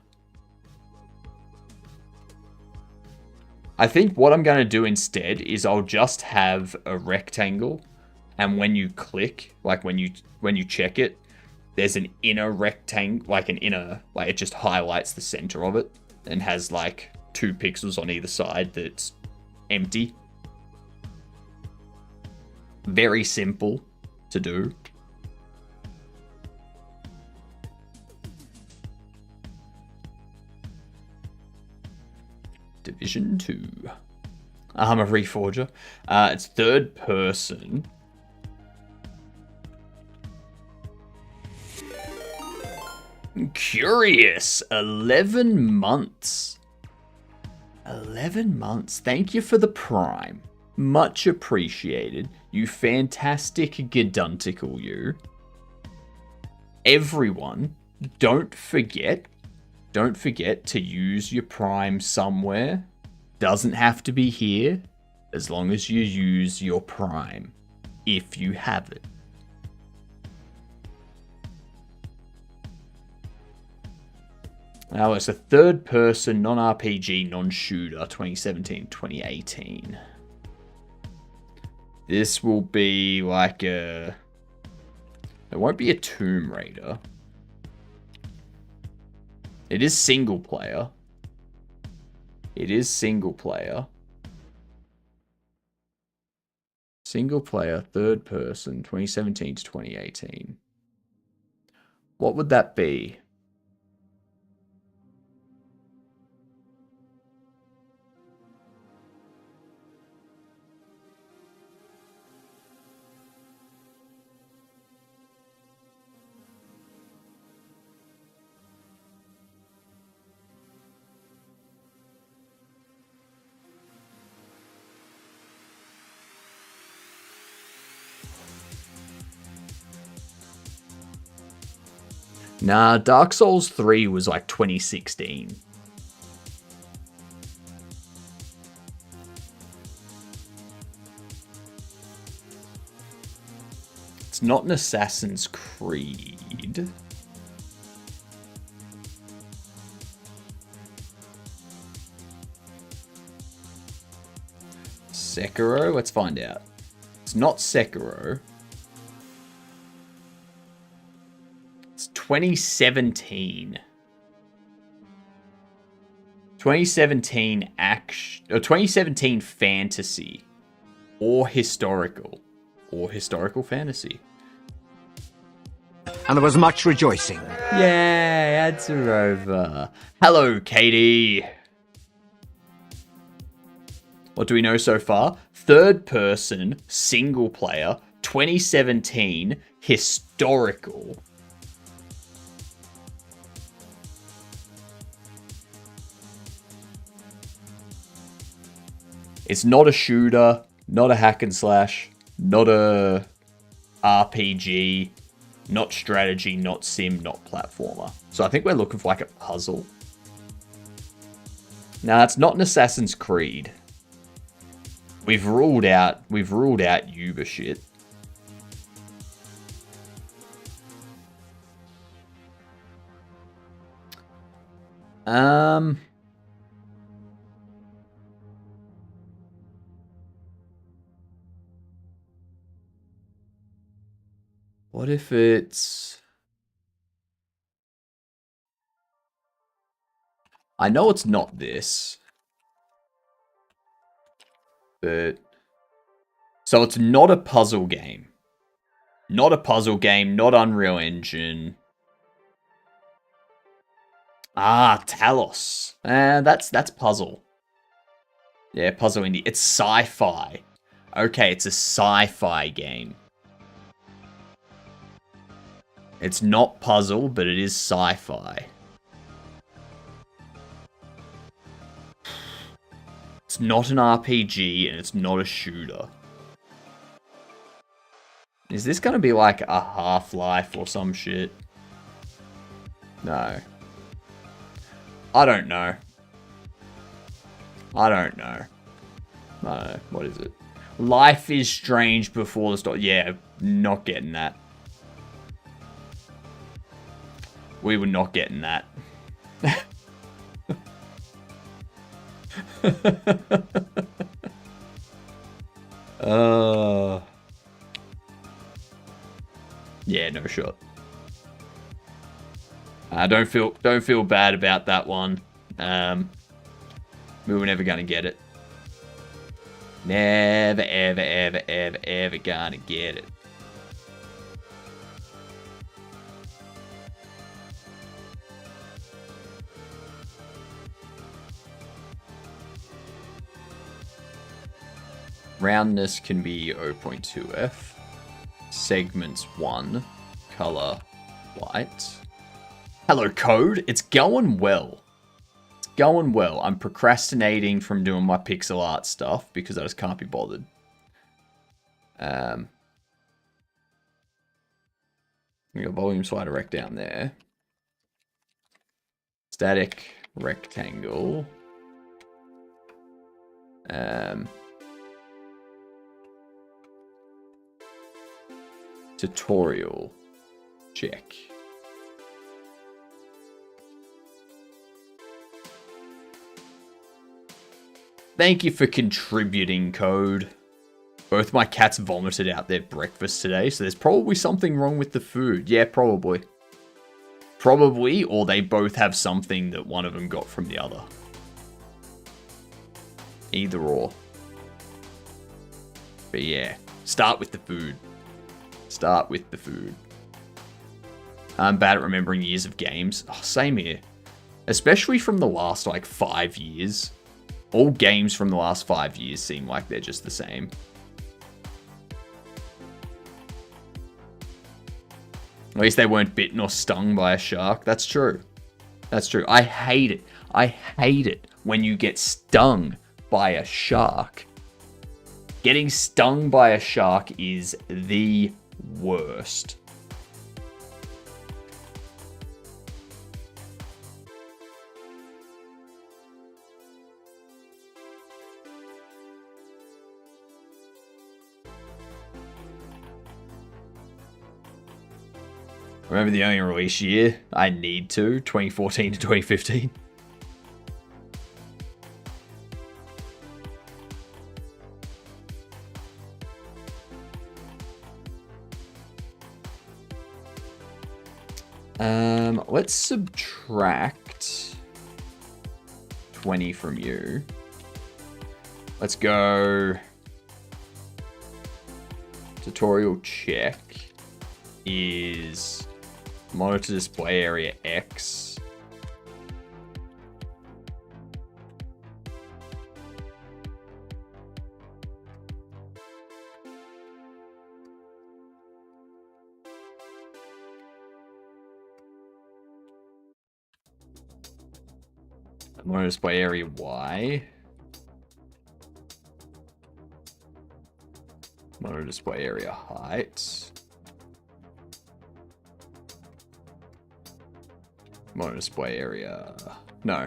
I think what I'm going to do instead is I'll just have a rectangle, and when you click, like when you check it, there's an inner rectangle, like it just highlights the center of it and has like 2 pixels on either side that's empty. Very simple to do. Division 2. I'm a Reforger. It's third person. Curious. 11 months. 11 months. Thank you for the prime. Much appreciated. You fantastic Gedunticle, you. Everyone, don't forget to use your prime somewhere. Doesn't have to be here, as long as you use your prime, if you have it. Now it's a third person, non-RPG, non-shooter, 2017-2018. This will be like a... It won't be a Tomb Raider. It is single player. It is single player. Single player, third person, 2017 to 2018. What would that be? Nah, Dark Souls 3 was like 2016. It's not an Assassin's Creed. Sekiro? Let's find out. It's not Sekiro. 2017. 2017 action, or 2017 fantasy, or historical fantasy. And there was much rejoicing. Yay, ads are over. Hello, Katie. What do we know so far? Third person, single player, 2017, historical. It's not a shooter, not a hack and slash, not a RPG, not strategy, not sim, not platformer. So I think we're looking for like a puzzle. Nah, it's not an Assassin's Creed. We've ruled out Uber shit. What if it's... I know it's not this. But... So it's not a puzzle game. Not a puzzle game, not Unreal Engine. Ah, Talos. That's puzzle. Yeah, puzzle indie. It's sci-fi. Okay, it's a sci-fi game. It's not puzzle, but it is sci-fi. It's not an RPG, and it's not a shooter. Is this gonna be like a Half-Life or some shit? No. I don't know. I don't know. What is it? Life is Strange Before the Storm. Yeah, not getting that. We were not getting that. Yeah, no shot. Don't feel bad about that one. We were never gonna get it. Never, ever, ever, ever, ever gonna get it. Roundness can be 0.2f. Segments 1. Color white. Hello, code. It's going well. It's going well. I'm procrastinating from doing my pixel art stuff because I just can't be bothered. We got volume slider rect down there. Static rectangle. Tutorial. Check. Thank you for contributing, code. Both my cats vomited out their breakfast today, so there's probably something wrong with the food. Yeah, probably. Probably, or they both have something that one of them got from the other. Either or. But yeah, start with the food. Start with the food. I'm bad at remembering years of games. Oh, same here. Especially from the last, 5 years. All games from the last 5 years seem like they're just the same. At least they weren't bitten or stung by a shark. That's true. That's true. I hate it. I hate it when you get stung by a shark. Getting stung by a shark is the worst. Remember the only release year I need to, 2014 to 2015. Let's subtract 20 from you. Let's go tutorial check is monitor display area X. Monitor display area Y. Monitor display area height. Monitor display area. No.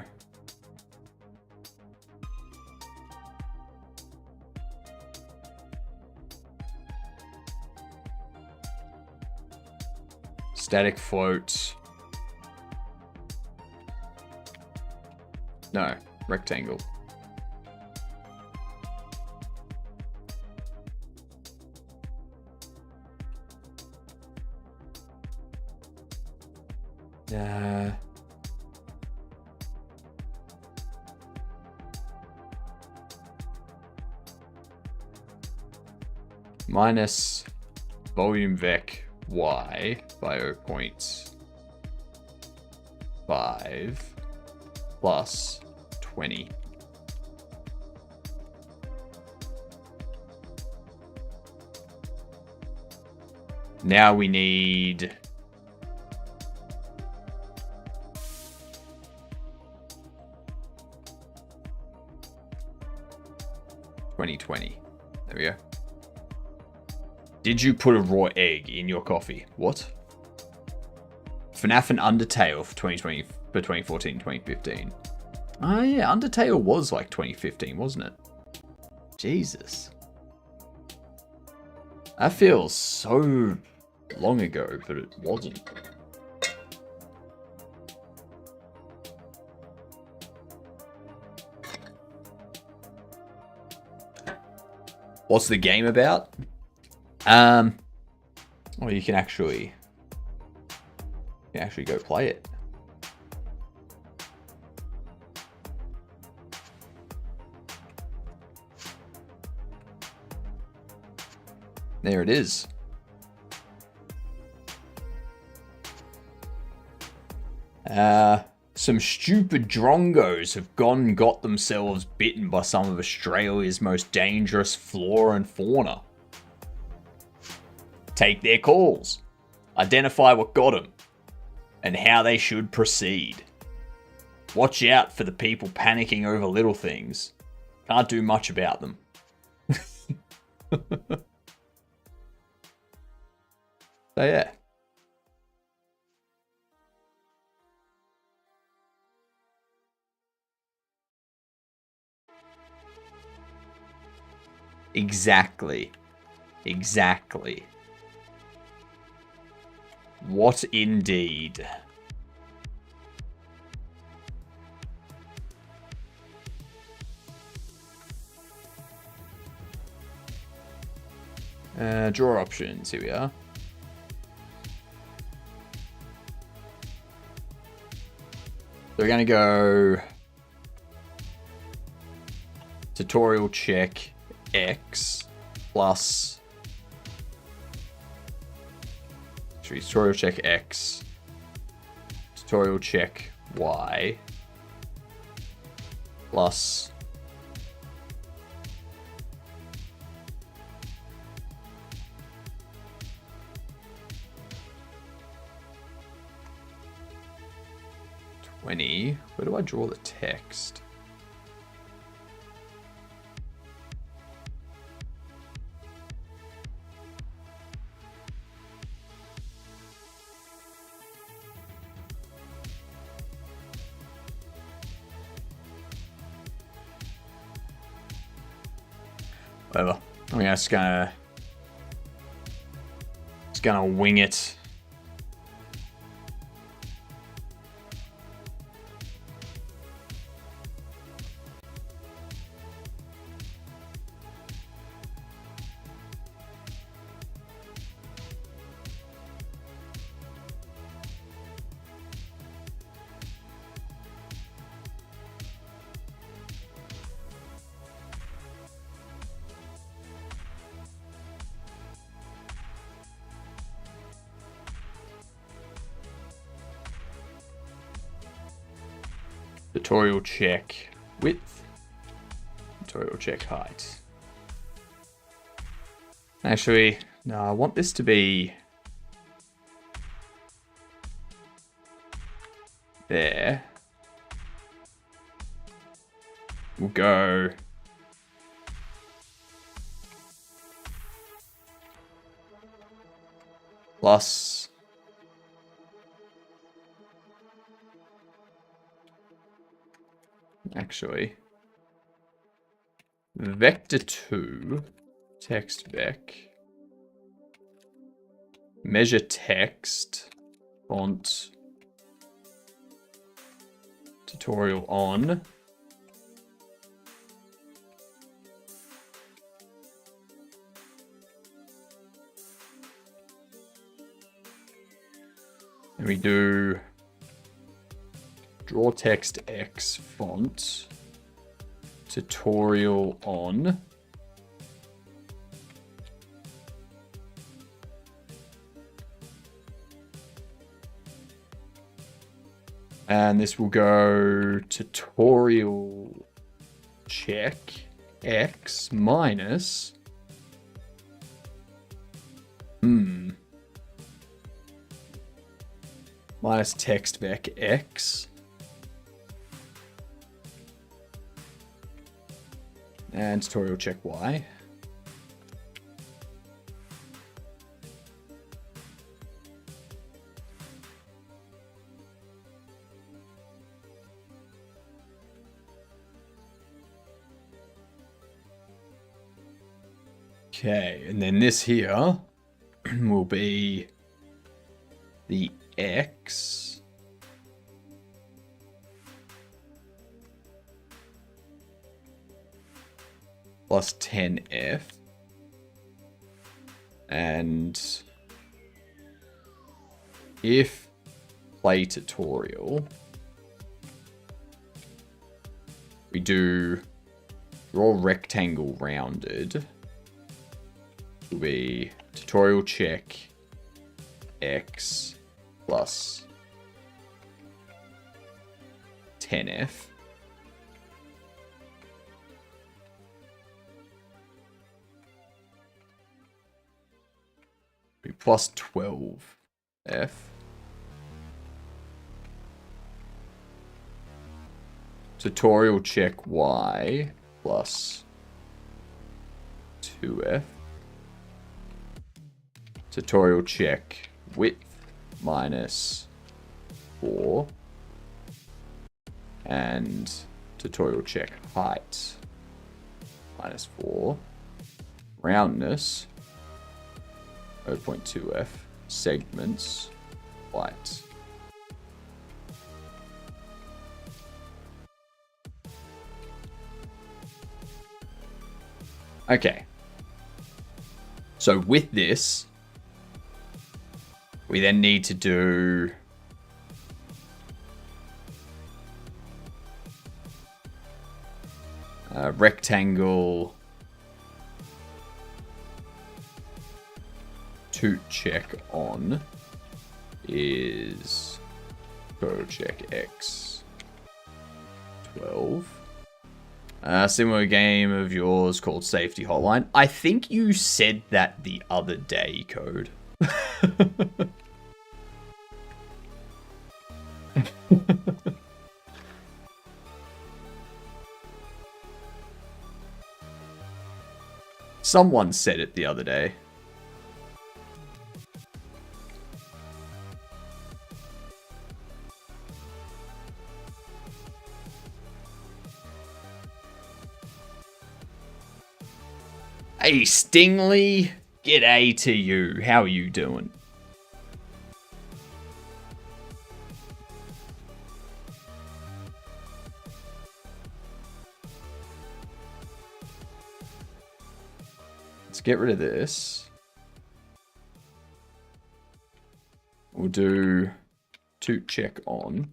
Static float. No. Rectangle. Minus volume vec y by 0.5 plus 20. Now we need 2020. There we go. Did you put a raw egg in your coffee? What? FNAF and Undertale for 2020, for 2014, 2015. Oh yeah, Undertale was like 2015, wasn't it? Jesus. That feels so long ago, but it wasn't. What's the game about? Well, you can actually go play it. There it is. Some stupid drongos have gone and got themselves bitten by some of Australia's most dangerous flora and fauna. Take their calls. Identify what got them. And how they should proceed. Watch out for the people panicking over little things. Can't do much about them. So yeah. Exactly. What indeed? Draw options. Here we are. So we're going to go tutorial check X plus tutorial check X, tutorial check Y plus where do I draw the text? Whatever. I'm just gonna wing it. Tutorial check width. Tutorial check height. Actually, no, I want this to be there. We'll go plus actually vector 2 text vec measure text font tutorial on and we do draw text X font tutorial on and this will go tutorial check X minus minus text vec X and tutorial check Y. Okay, and then this here will be the X plus 10F And if play tutorial, we do draw rectangle rounded, will be tutorial check x plus 10f. Be plus 12f. Tutorial check y plus 2f. Tutorial check width minus 4. And tutorial check height minus 4. Roundness 0.2f. Segments white. Okay. So with this, we then need to do rectangle toot check on is tutorial check x 12. Similar game of yours called Safety Hotline. I think you said that the other day, Code. Someone said it the other day. Hey, Stingley. G'day to you. How are you doing? Let's get rid of this. We'll do toot check on.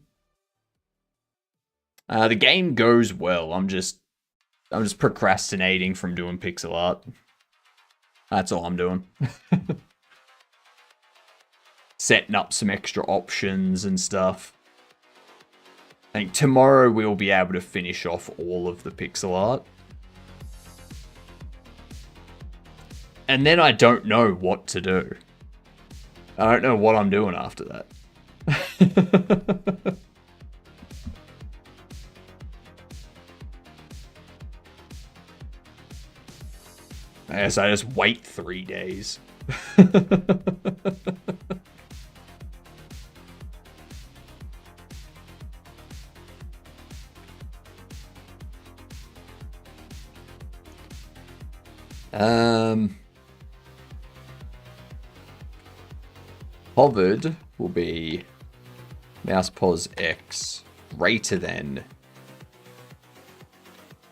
The game goes well. I'm just procrastinating from doing pixel art. That's all I'm doing. Setting up some extra options and stuff. I think tomorrow we'll be able to finish off all of the pixel art. And then I don't know what to do. I don't know what I'm doing after that. I guess I just wait 3 days. Hovered will be mouse pos X greater than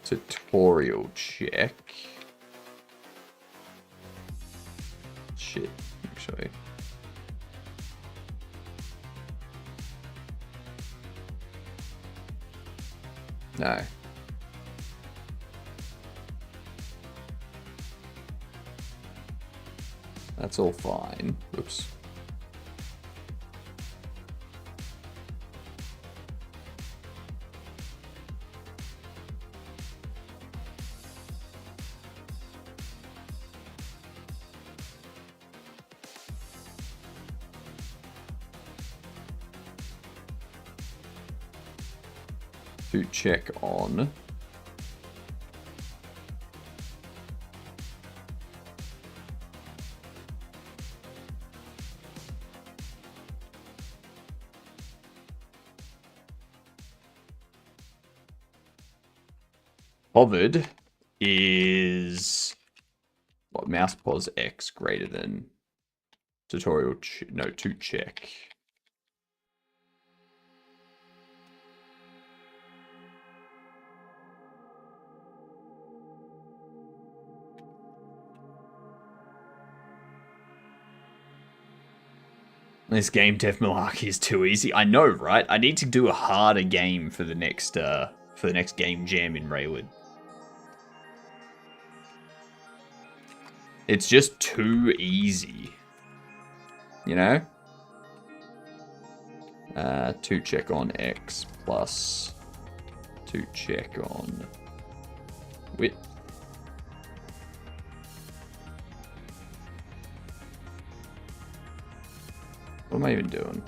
tutorial check. Shit, actually. No. That's all fine. Oops. To check on hovered is what, mouse pos X greater than tutorial to check. This game dev malarkey is too easy. I know, right? I need to do a harder game for the next game jam in RayLib. It's just too easy. You know? 2 check on X plus 2 check on width. What am I even doing?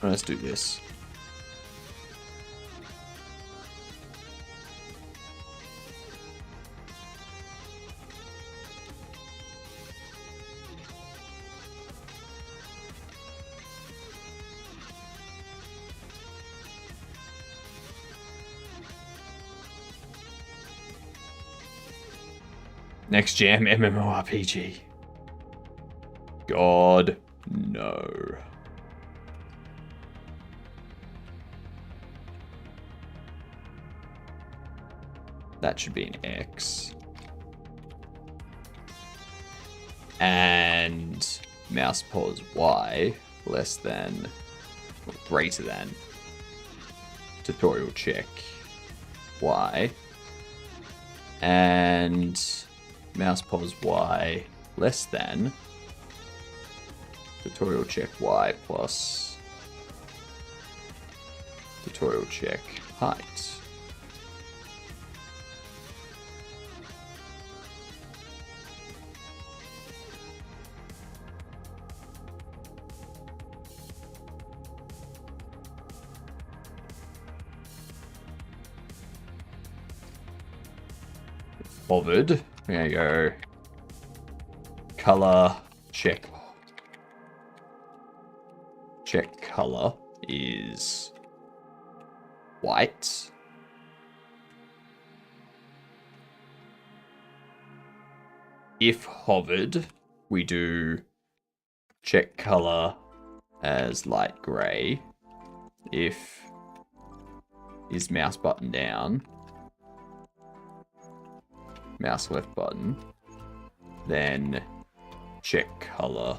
Let's do this. Next jam MMORPG. God, no. That should be an X. And mouse pause Y less than or greater than tutorial check Y. And mouse pause Y less than tutorial check Y plus tutorial check height. Bothered. There you go. Color check. Check color is white. If hovered, we do check color as light gray. If is mouse button down, mouse left button, then check color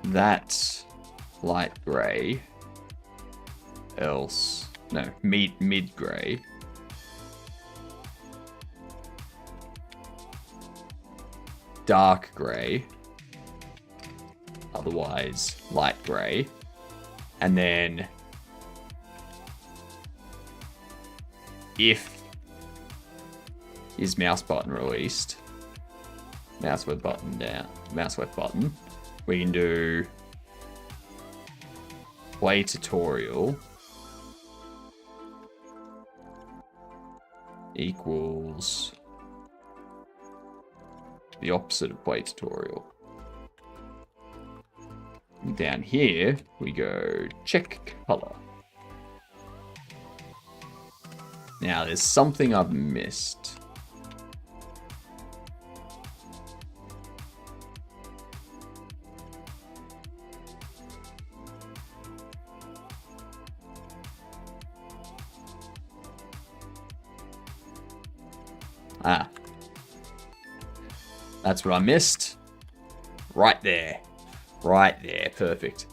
that's light gray, else no mid gray. Dark gray, otherwise light gray, and then if is mouse button released, mouse left button down, mouse left button, we can do play tutorial equals the opposite of play tutorial. And down here, we go check color. Now, there's something I've missed. Ah. That's what I missed. Right there. Right there. Perfect.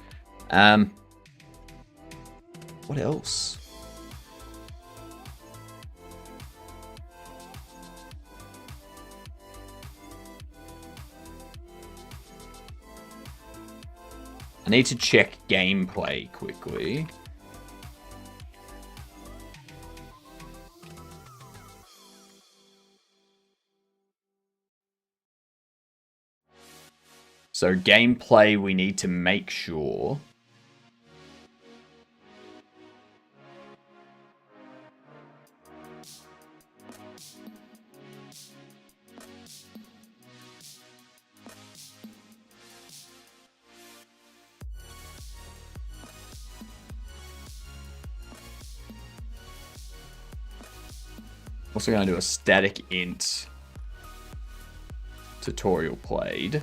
What else? I need to check gameplay quickly. So gameplay, we need to make sure Also going to do a static int tutorial played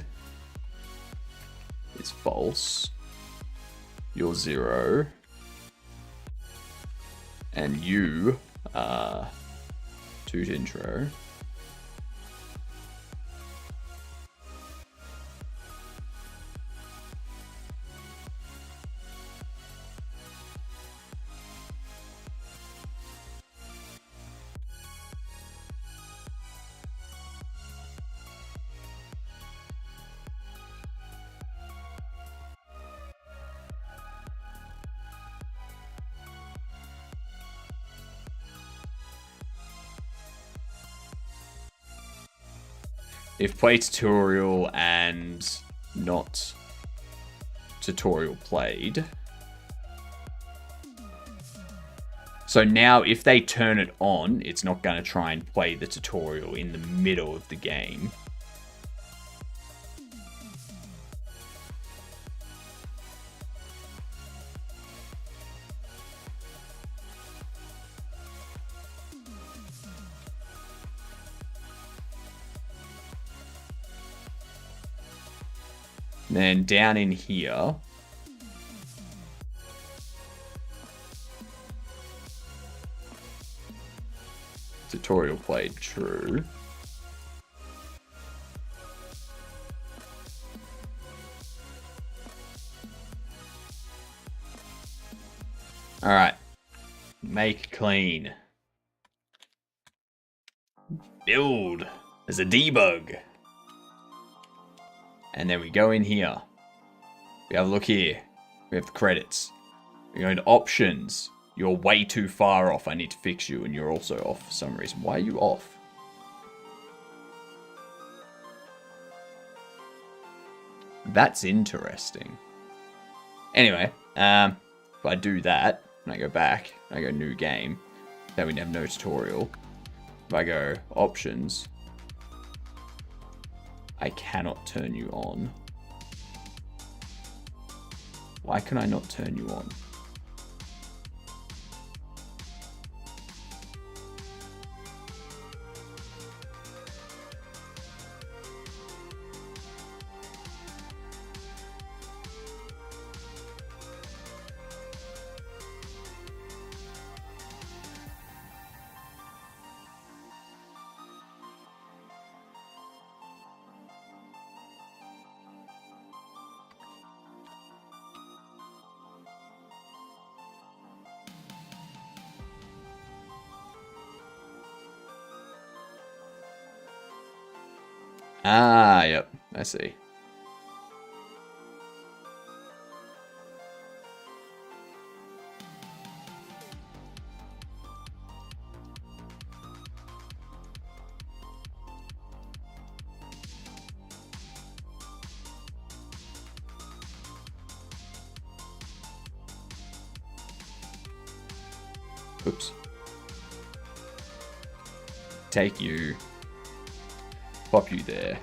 is false. You're 0. And you are toot intro. If play tutorial and not tutorial played. So now if they turn it on, it's not going to try and play the tutorial in the middle of the game. Then down in here, tutorial played true. All right, make clean. Build as a debug. And then we go in here. We have a look here. We have the credits. We go into options. You're way too far off. I need to fix you. And you're also off for some reason. Why are you off? That's interesting. Anyway, if I do that, and I go back, and I go new game, then we have no tutorial. If I go options, I cannot turn you on. Why can I not turn you on? Ah, yep, I see. Oops. Take you. Pop you there.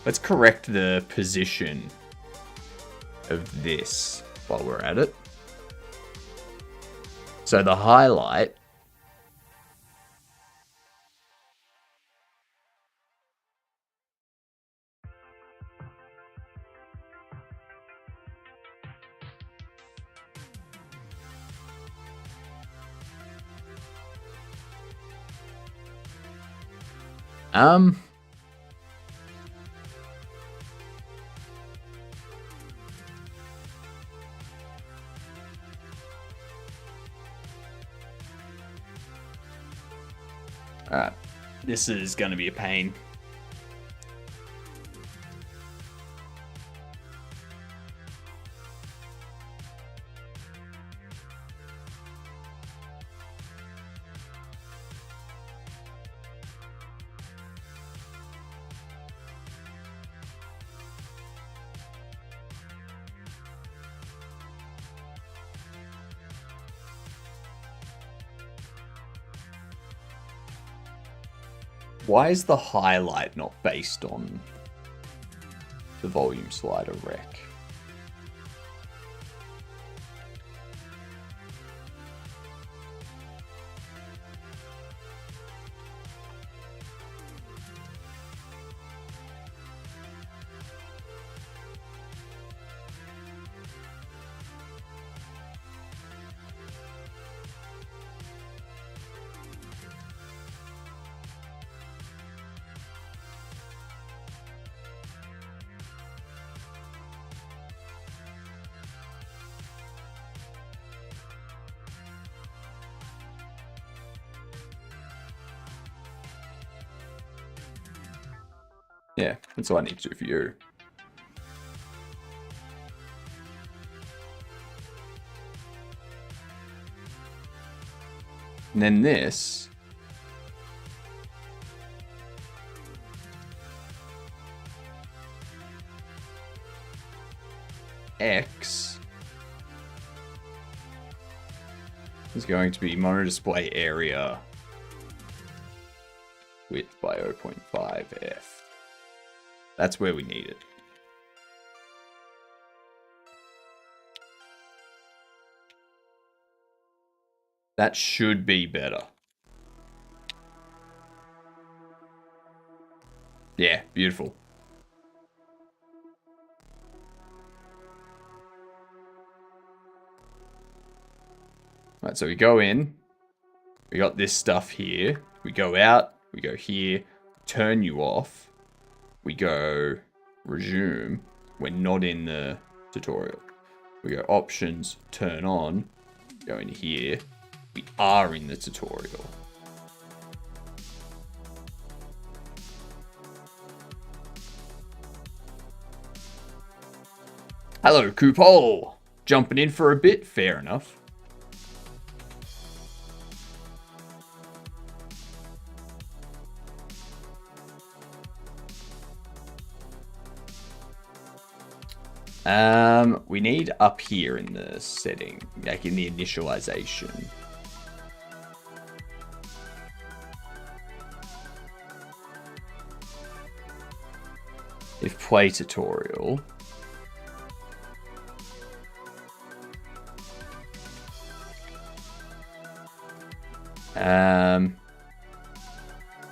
Let's correct the position of this while we're at it. So the highlight alright. This is gonna be a pain. Why is the highlight not based on the volume slider rec? Yeah, that's what I need to do for you. And then this. X is going to be mono display area width by 0.5 F. That's where we need it. That should be better. Yeah, beautiful. Right, so we go in. We got this stuff here. We go out. We go here. Turn you off. We go resume. We're not in the tutorial. We go options, turn on. Go in here. We are in the tutorial. Hello, Coupole. Jumping in for a bit. Fair enough. We need up here in the setting, like in the initialization. If play tutorial.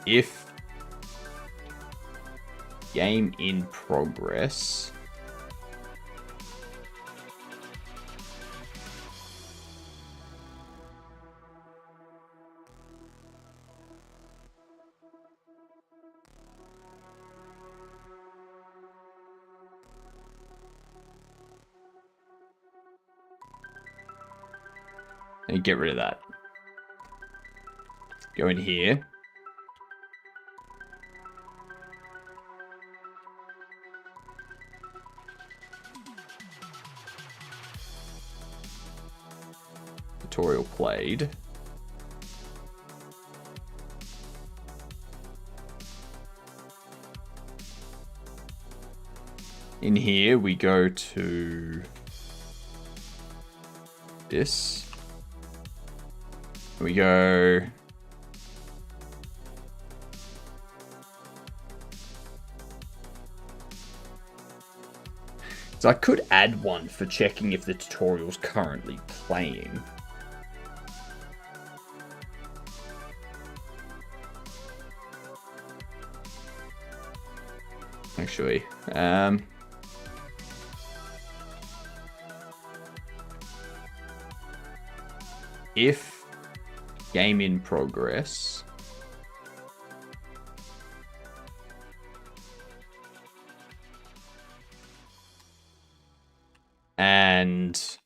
If game in progress. And get rid of that. Go in here. Tutorial played. In here we go to this. We go so I could add one for checking if the tutorial's currently playing. Actually, if game in progress and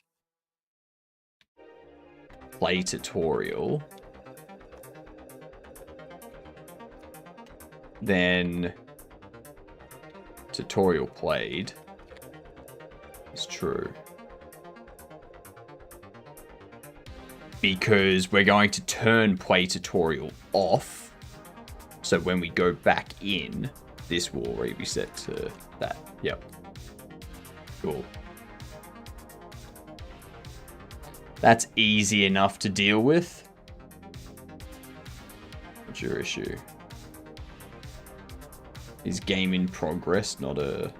play tutorial, then tutorial played is true. Because we're going to turn play tutorial off. So when we go back in, this will already be set to that. Yep. Cool. That's easy enough to deal with. What's your issue? is game in progress, not a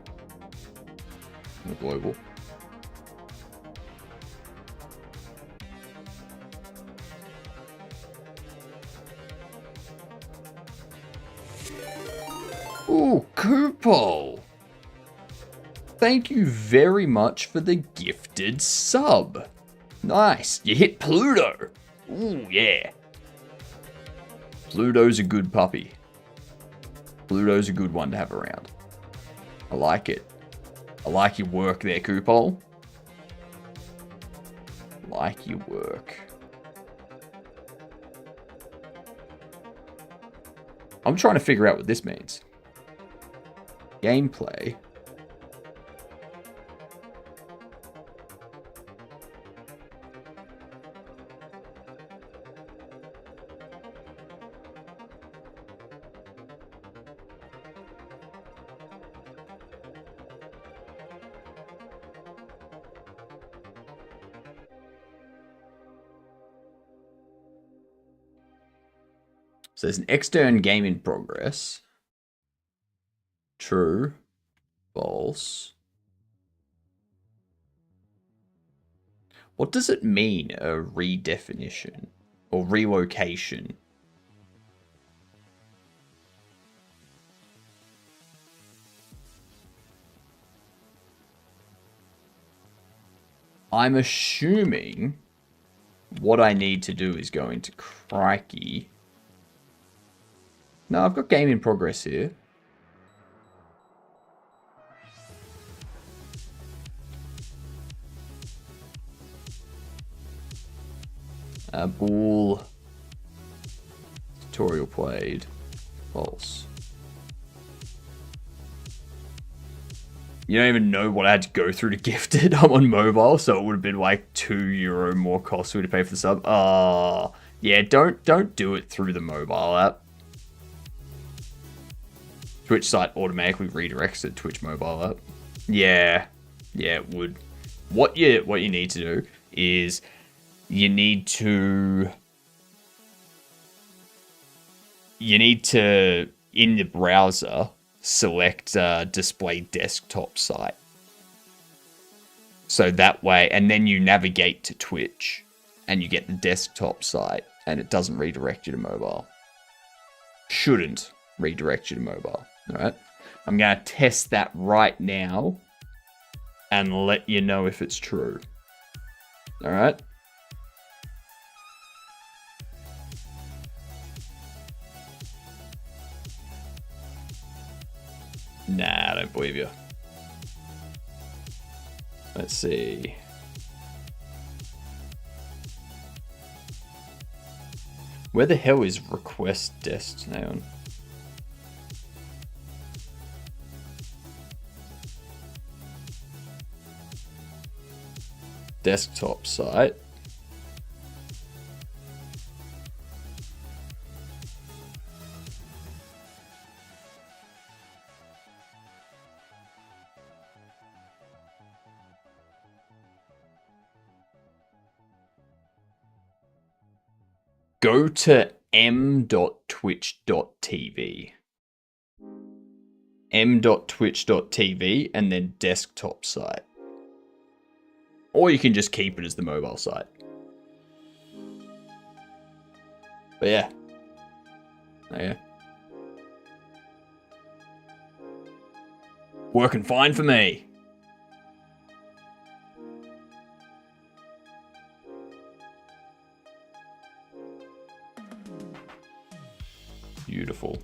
global. Ooh, Kupo! Thank you very much for the gifted sub. Nice, you hit Pluto. Ooh, yeah. Pluto's a good puppy. Pluto's a good one to have around. I like it. I like your work there, Kupo. Like your work. I'm trying to figure out what this means. Gameplay. So there's an extern game in progress. True. False. What does it mean, a redefinition or relocation? I'm assuming what I need to do is go into Crikey. No, I've got game in progress here. Bull. Tutorial played. False. You don't even know what I had to go through to gift it. I'm on mobile, so it would have been like €2 more costly to pay for the sub. Oh, yeah, don't do it through the mobile app. Twitch site automatically redirects to Twitch mobile app. Yeah, it would. What you need to do is you need to in the browser select display desktop site. So that way, and then you navigate to Twitch and you get the desktop site and it doesn't redirect you to mobile. Shouldn't redirect you to mobile. All right. I'm going to test that right now and let you know if it's true. All right. Nah, I don't believe you. Let's see. Where the hell is request desk? Hang on. Desktop site. Go to m.twitch.tv. m.twitch.tv and then desktop site. Or you can just keep it as the mobile site. But yeah. Oh yeah. Working fine for me. Beautiful.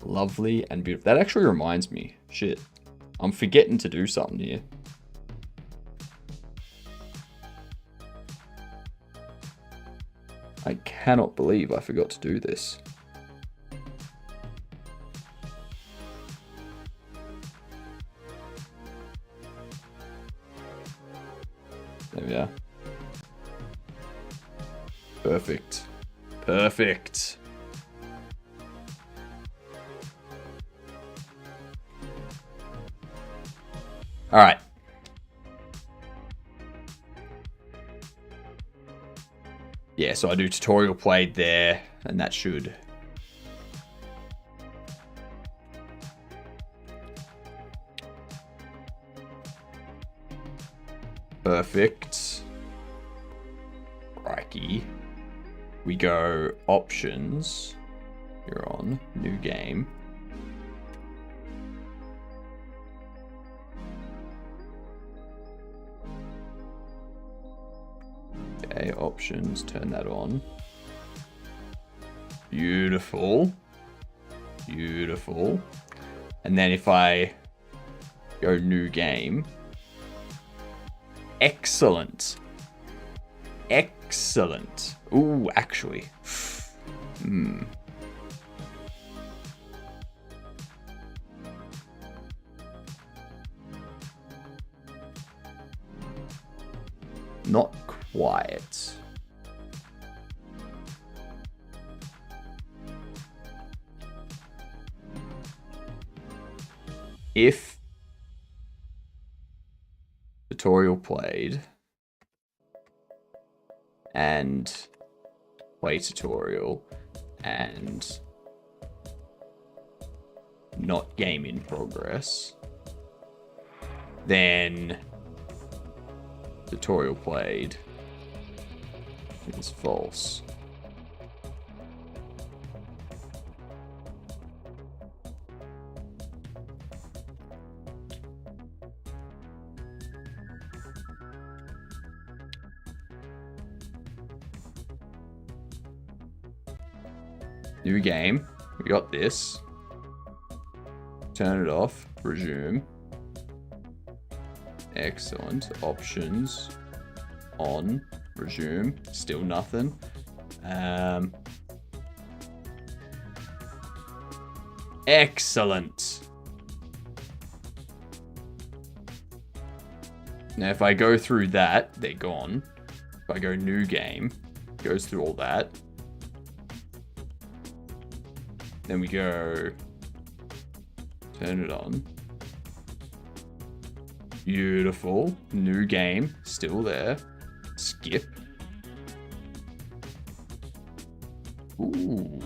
Lovely and beautiful. That actually reminds me. Shit. I'm forgetting to do something here. I cannot believe I forgot to do this. There we are. Perfect. Perfect. All right. Yeah, so I do tutorial played there, and that should Perfect. Crikey. We go options. You're on new game. Okay, options, turn that on. Beautiful. Beautiful. And then if I go new game. Excellent. Excellent. Ooh, actually. Not quite. If tutorial played and play tutorial and not game in progress, then tutorial played is false. New game. We got this. Turn it off. Resume. Excellent. Options. On. Resume. Still nothing. Excellent. Now if I go through that, they're gone. If I go new game, it goes through all that. Then we go, turn it on. Beautiful. New game, still there. Skip. Ooh.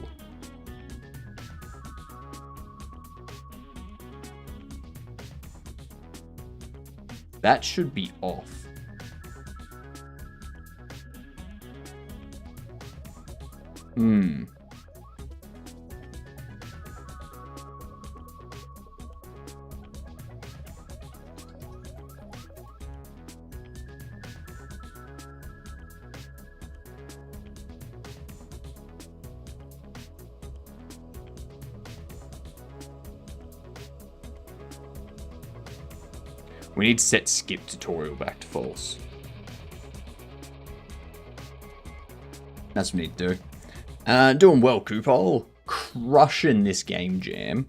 That should be off. We need to set skip tutorial back to false. That's what we need to do. Doing well, Coopole. Crushing this game jam.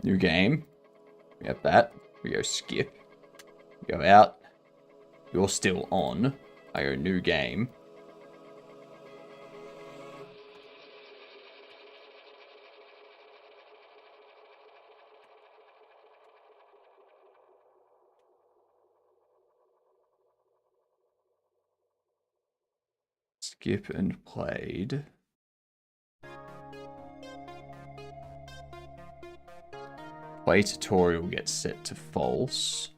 New game. We have that. We go skip. We go out. You're still on. I go new game. Skip and played. Play tutorial gets set to false.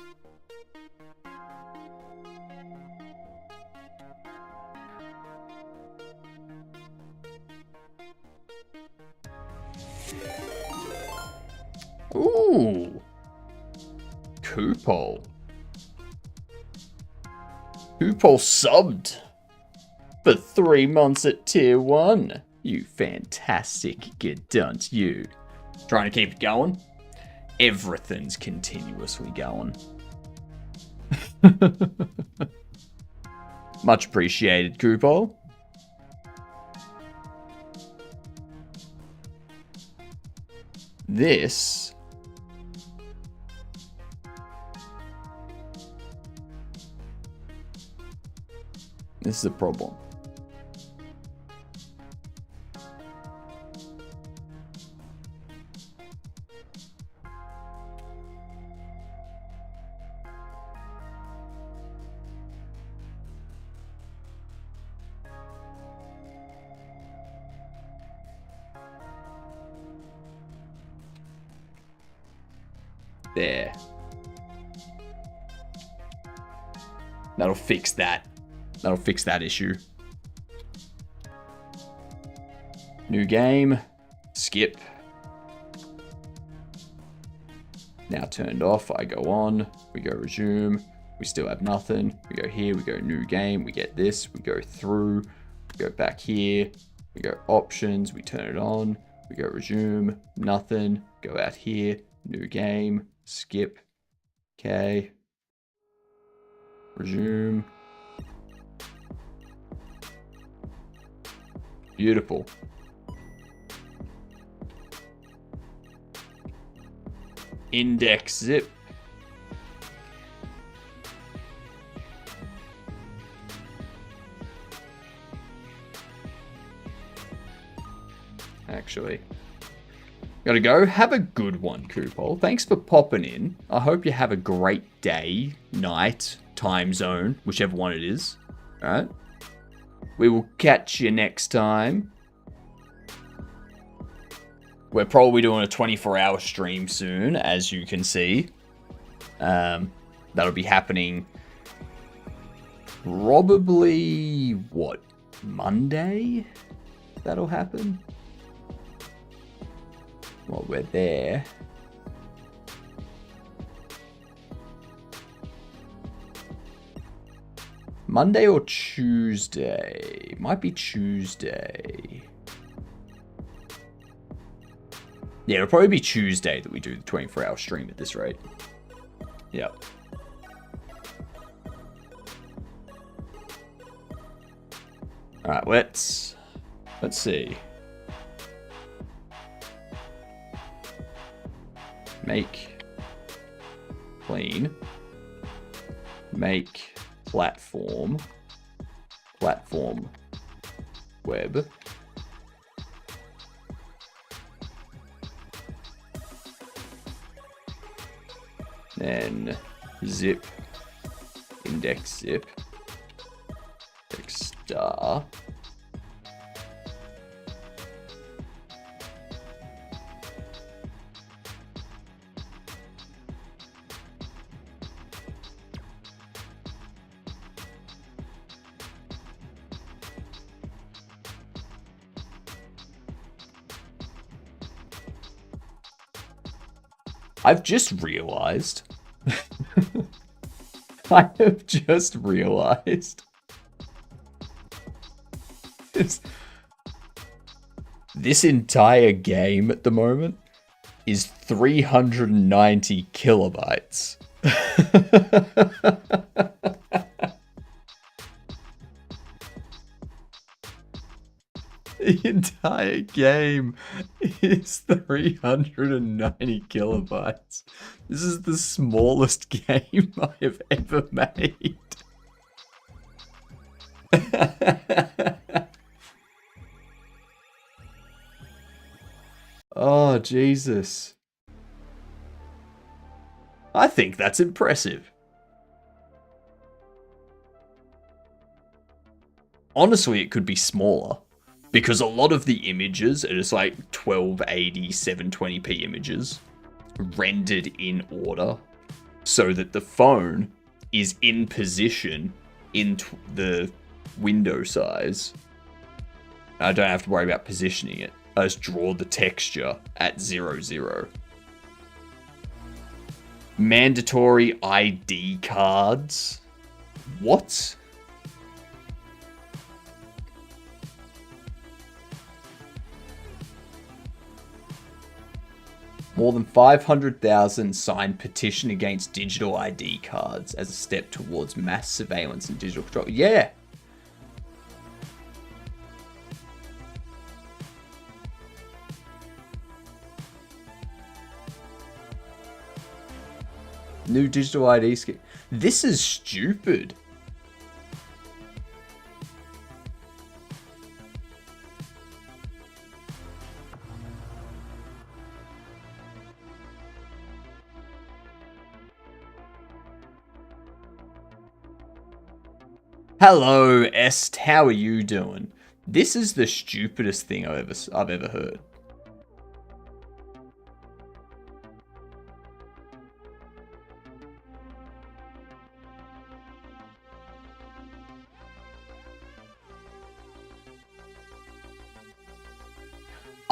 Ooh. Coopole. Coopole subbed for 3 months at tier 1. You fantastic gedunt, you. Trying to keep it going? Everything's continuously going. Much appreciated, Coopole. This is a problem. There. That'll fix that. That'll fix that issue. New game. Skip. Now turned off. I go on. We go resume. We still have nothing. We go here. We go new game. We get this. We go through. We go back here. We go options. We turn it on. We go resume. Nothing. Go out here. New game. Skip. Okay. Resume. Beautiful. Index zip. Actually, gotta go. Have a good one, Coopol. Thanks for popping in. I hope you have a great day, night, time zone, whichever one it is. All right. We will catch you next time. We're probably doing a 24-hour stream soon, as you can see. That'll be happening probably, what, Monday? That'll happen. Well, we're there. Monday or Tuesday? Might be Tuesday. Yeah, it'll probably be Tuesday that we do the 24-hour stream at this rate. Yep. Alright, let's see. Make clean. Make platform web. Then zip index zip star. I've just realized. I have just realized. This entire game at the moment is 390 kilobytes. The entire game is 390 kilobytes. This is the smallest game I have ever made. Oh, Jesus. I think that's impressive. Honestly, it could be smaller. Because a lot of the images are just like 1280, 720p images rendered in order so that the phone is in position in the window size. I don't have to worry about positioning it. I just draw the texture at 0, 0. Mandatory ID cards? What? More than 500,000 signed petition against digital ID cards as a step towards mass surveillance and digital control. Yeah. New digital ID scheme. This is stupid. Hello, Est. How are you doing? This is the stupidest thing I've ever heard.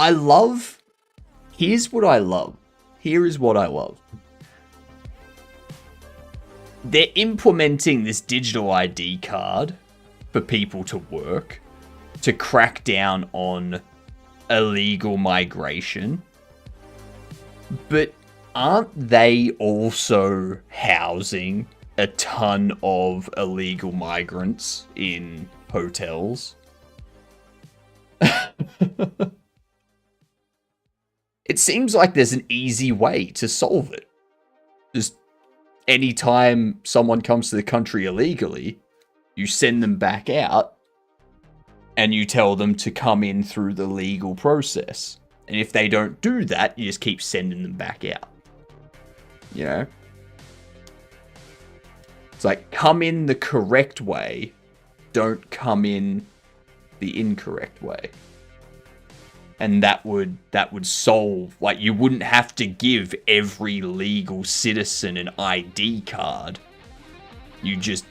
Here's what I love. Here is what I love. They're implementing this digital ID card for people to work, to crack down on illegal migration. But aren't they also housing a ton of illegal migrants in hotels? It seems like there's an easy way to solve it. Just anytime someone comes to the country illegally, you send them back out and you tell them to come in through the legal process. And if they don't do that, you just keep sending them back out. You know? It's like, come in the correct way, don't come in the incorrect way. And that would solve, like, you wouldn't have to give every legal citizen an ID card. You just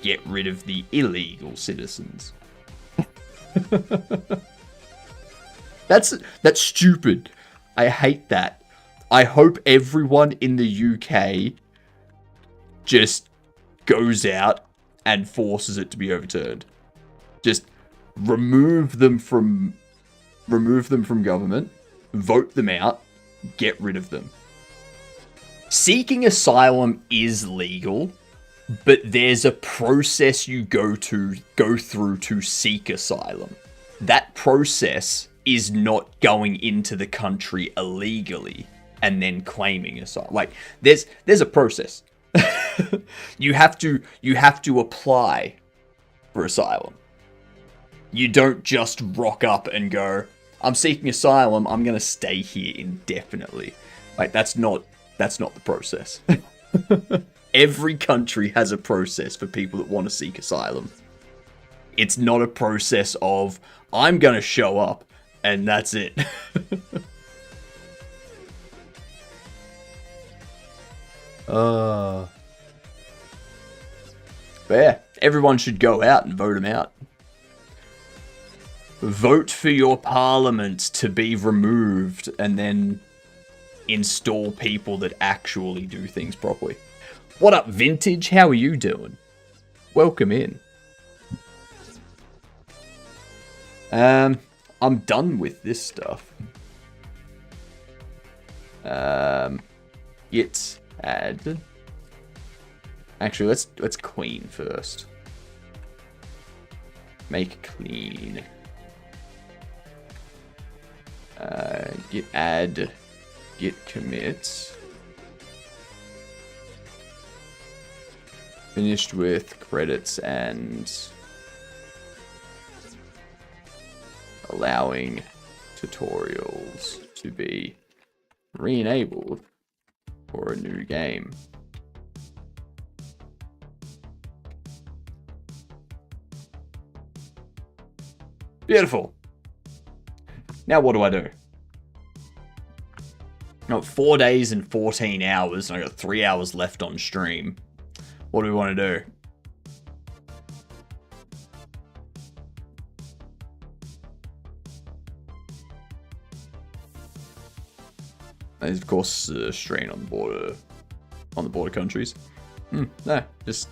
get rid of the illegal citizens. That's stupid. I hate that. I hope everyone in the UK just goes out and forces it to be overturned. Just remove them from government, vote them out, get rid of them. Seeking asylum is legal, but there's a process you go through to seek asylum. That process is not going into the country illegally and then claiming asylum. Like, there's a process. You have to apply for asylum. You don't just rock up and go, I'm seeking asylum, I'm going to stay here indefinitely. Like, that's not the process. Every country has a process for people that want to seek asylum. It's not a process of, I'm going to show up, and that's it. But yeah, everyone should go out and vote them out. Vote for your parliament to be removed and then install people that actually do things properly. What up, Vintage? How are you doing? Welcome in. I'm done with this stuff. Git add. Actually, let's clean first. Make clean. Git add, git commit. Finished with credits and allowing tutorials to be re-enabled for a new game. Beautiful. Now what do I do? I got 4 days and 14 hours, and I got 3 hours left on stream. What do we want to do? There's of course a strain on the border countries. No, just.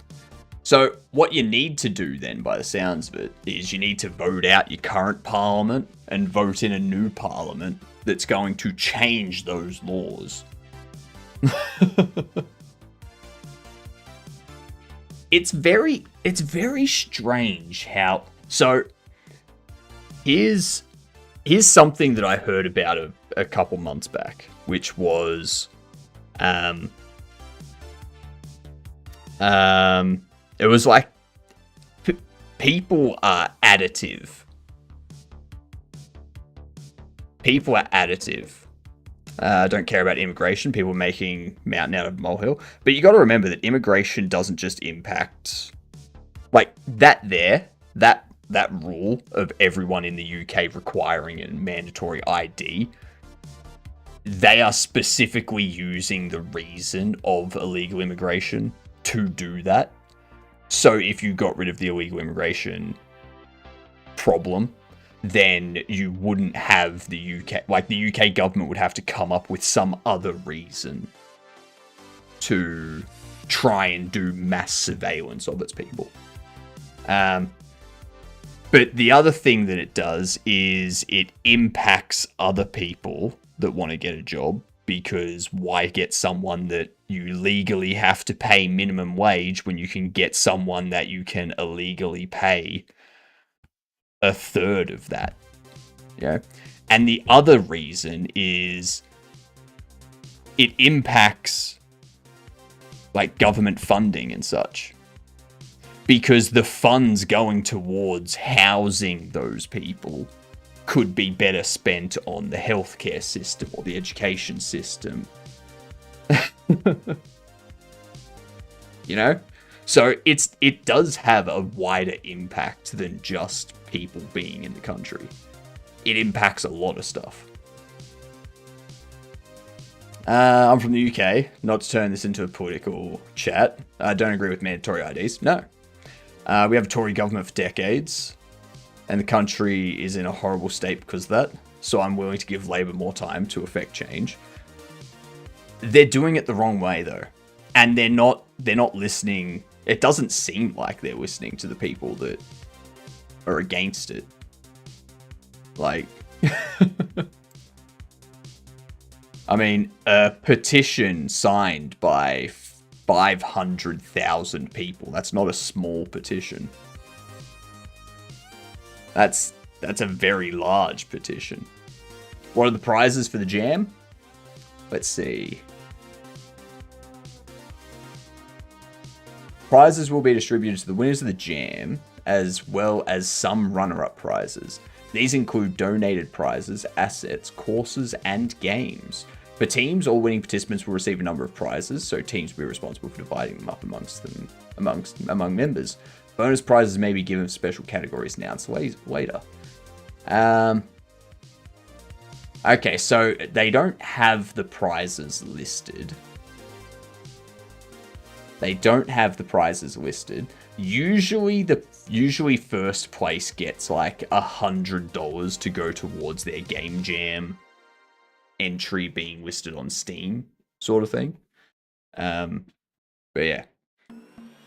So what you need to do then, by the sounds of it, is you need to vote out your current parliament and vote in a new parliament that's going to change those laws. It's very strange how. So here's something that I heard about a couple months back, which was it was like people are additive. People are additive. Don't care about immigration. People are making mountain out of molehill. But you got to remember that immigration doesn't just impact like that rule of everyone in the UK requiring a mandatory ID. They are specifically using the reason of illegal immigration to do that. So if you got rid of the illegal immigration problem, then you wouldn't have the UK, like the UK government would have to come up with some other reason to try and do mass surveillance of its people. But the other thing that it does is it impacts other people that want to get a job, because why get someone that you legally have to pay minimum wage when you can get someone that you can illegally pay a third of that? And the other reason is it impacts like government funding and such, because the funds going towards housing those people could be better spent on the healthcare system or the education system. So it does have a wider impact than just people being in the country. It impacts a lot of stuff. I'm from the UK. Not to turn this into a political chat. I don't agree with mandatory IDs. No. We have a Tory government for decades, and the country is in a horrible state because of that. So I'm willing to give Labour more time to effect change. They're doing it the wrong way, though. And they're not listening. It doesn't seem like they're listening to the people that are against it. Like, I mean, a petition signed by 500,000 people. That's not a small petition. That's a very large petition. What are the prizes for the jam? Let's see. Prizes will be distributed to the winners of the jam, as well as some runner-up prizes. These include donated prizes, assets, courses, and games. For teams, all winning participants will receive a number of prizes, so teams will be responsible for dividing them up among members. Bonus prizes may be given for special categories announced later. Okay, so they don't have the prizes listed. Usually first place gets like $100 to go towards their game jam entry being listed on Steam, sort of thing. But yeah,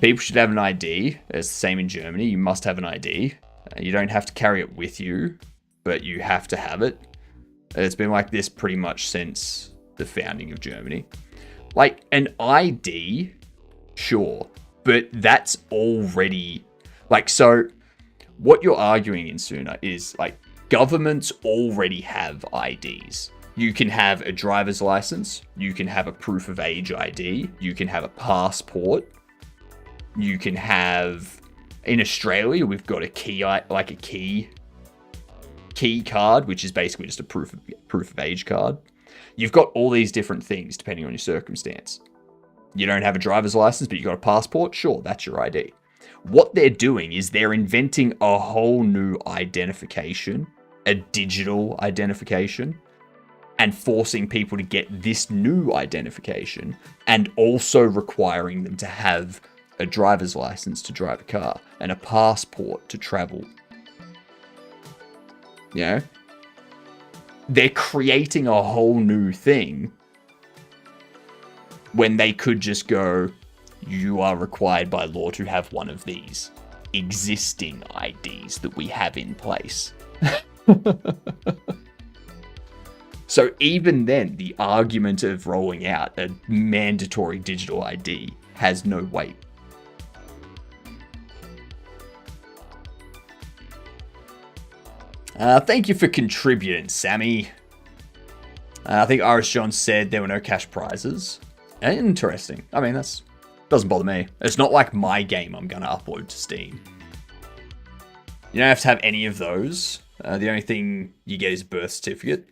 people should have an ID. It's the same in Germany. You must have an ID. You don't have to carry it with you, but you have to have it. It's been like this pretty much since the founding of Germany. Like an ID, sure, but that's already like, so what you're arguing in Suna is like governments already have IDs. You can have a driver's license, you can have a proof of age ID, you can have a passport, you can have, in Australia, we've got a key card, which is basically just a proof of age card. You've got all these different things depending on your circumstance. You don't have a driver's license, but you've got a passport, sure, that's your ID. What they're doing is they're inventing a whole new identification, a digital identification, and forcing people to get this new identification, and also requiring them to have a driver's license to drive a car and a passport to travel. You know? They're creating a whole new thing when they could just go, you are required by law to have one of these existing IDs that we have in place. So even then, the argument of rolling out a mandatory digital ID has no weight. Thank you for contributing, Sammy. I think Irish John said there were no cash prizes. Interesting. I mean, that's doesn't bother me. It's not like my game I'm going to upload to Steam. You don't have to have any of those. The only thing you get is a birth certificate.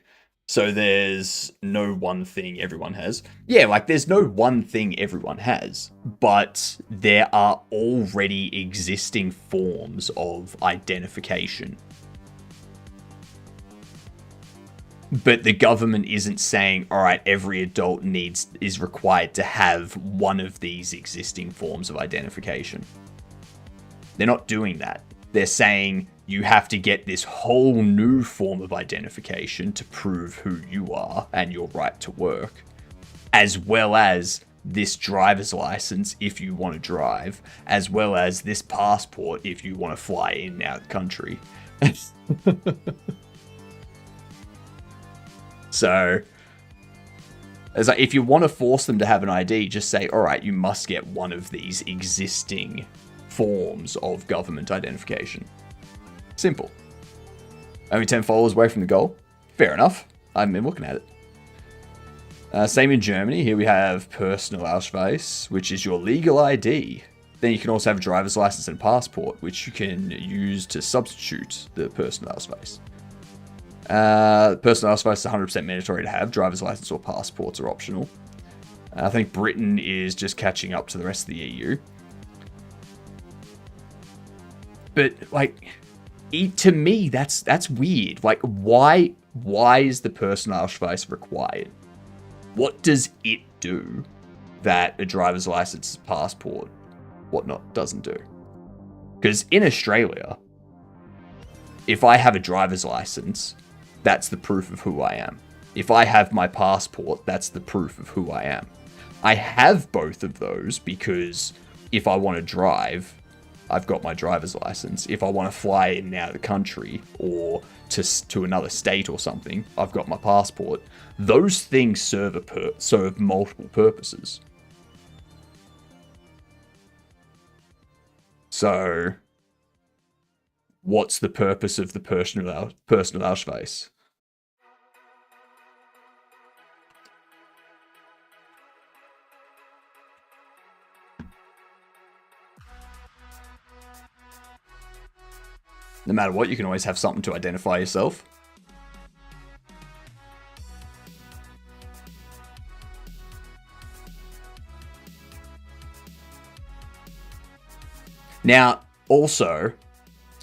So there's no one thing everyone has. Yeah, like there's no one thing everyone has, but there are already existing forms of identification. But the government isn't saying, all right, every adult is required to have one of these existing forms of identification. They're not doing that. They're saying you have to get this whole new form of identification to prove who you are and your right to work, as well as this driver's license if you want to drive, as well as this passport if you want to fly in and out of the country. So, it's like, if you want to force them to have an ID, just say, all right, you must get one of these existing forms of government identification. Simple. Only 10 followers away from the goal. Fair enough. I've been looking at it. Same in Germany. Here we have personal Ausweis, which is your legal ID. Then you can also have a driver's license and passport, which you can use to substitute the personal Ausweis. Personal Ausweis is 100% mandatory to have. Driver's license or passports are optional. I think Britain is just catching up to the rest of the EU. But, like, to me, that's weird. Like, why is the personal Ausweis required? What does it do that a driver's license, passport, whatnot doesn't do? Because in Australia, if I have a driver's license, that's the proof of who I am. If I have my passport, that's the proof of who I am. I have both of those because if I want to drive, I've got my driver's license. If I want to fly in and out of the country or to another state or something, I've got my passport. Those things serve multiple purposes. So, what's the purpose of the personal Ausweis? No matter what, you can always have something to identify yourself. Now, also,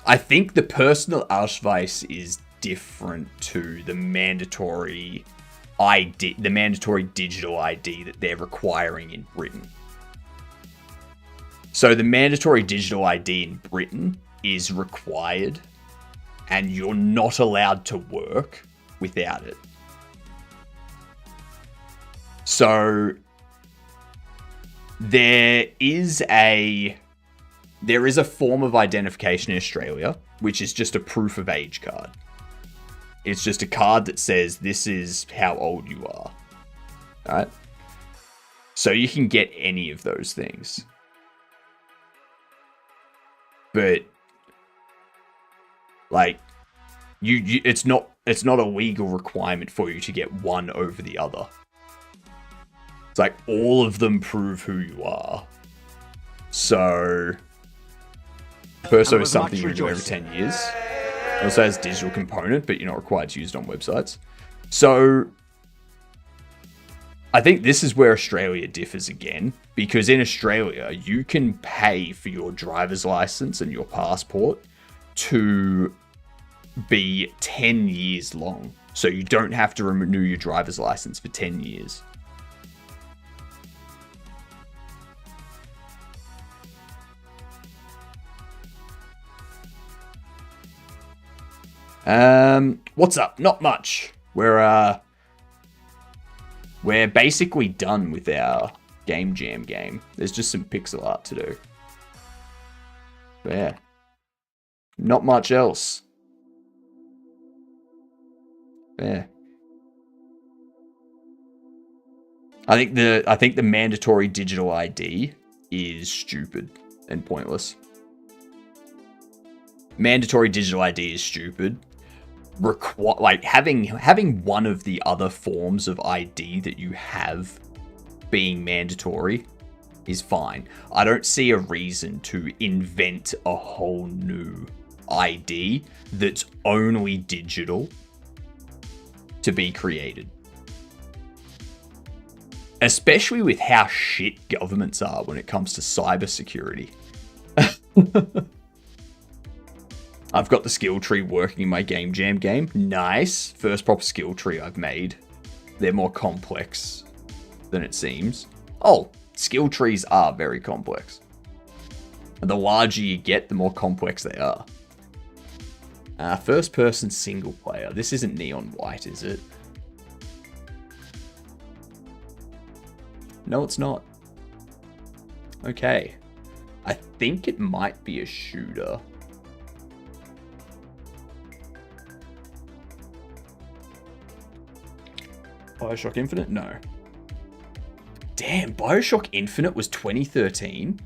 I think the personal Ausweis is different to the mandatory ID, the mandatory digital ID that they're requiring in Britain. So the mandatory digital ID in Britain is required, and you're not allowed to work without it. So there is a form of identification in Australia, which is just a proof of age card. It's just a card that says this is how old you are. Alright? So you can get any of those things. But like it's not a legal requirement for you to get one over the other. It's like all of them prove who you are. So Perso is something you do every 10 years. It also has a digital component, but you're not required to use it on websites. So I think this is where Australia differs again, because in Australia, you can pay for your driver's license and your passport to be 10 years long. So you don't have to renew your driver's license for 10 years. What's up? Not much. We're basically done with our JernJam game. There's just some pixel art to do. But yeah. Not much else. Yeah. I think the mandatory digital ID is stupid and pointless. Mandatory digital ID is stupid. Like having one of the other forms of ID that you have being mandatory is fine. I don't see a reason to invent a whole new ID that's only digital to be created. Especially with how shit governments are when it comes to cybersecurity. I've got the skill tree working in my JernJam game. Nice. First proper skill tree I've made. They're more complex than it seems. Oh, skill trees are very complex. And the larger you get, the more complex they are. First person single player. This isn't Neon White, is it? No, it's not. Okay. I think it might be a shooter. BioShock Infinite? No. Damn, BioShock Infinite was 2013?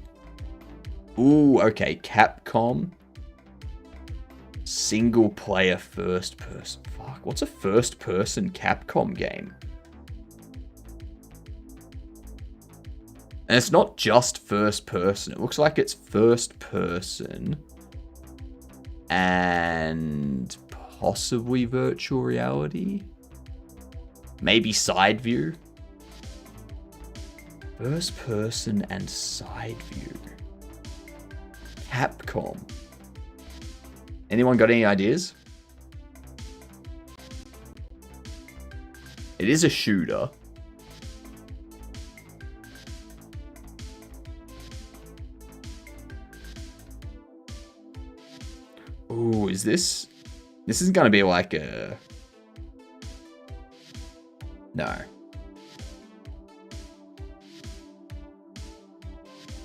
Ooh, okay. Capcom. Single player first person. Fuck, what's a first person Capcom game? And it's not just first person. It looks like it's first person and possibly virtual reality. Maybe side view. First person and side view. Capcom. Anyone got any ideas? It is a shooter. Ooh, is this... This isn't going to be like a... No.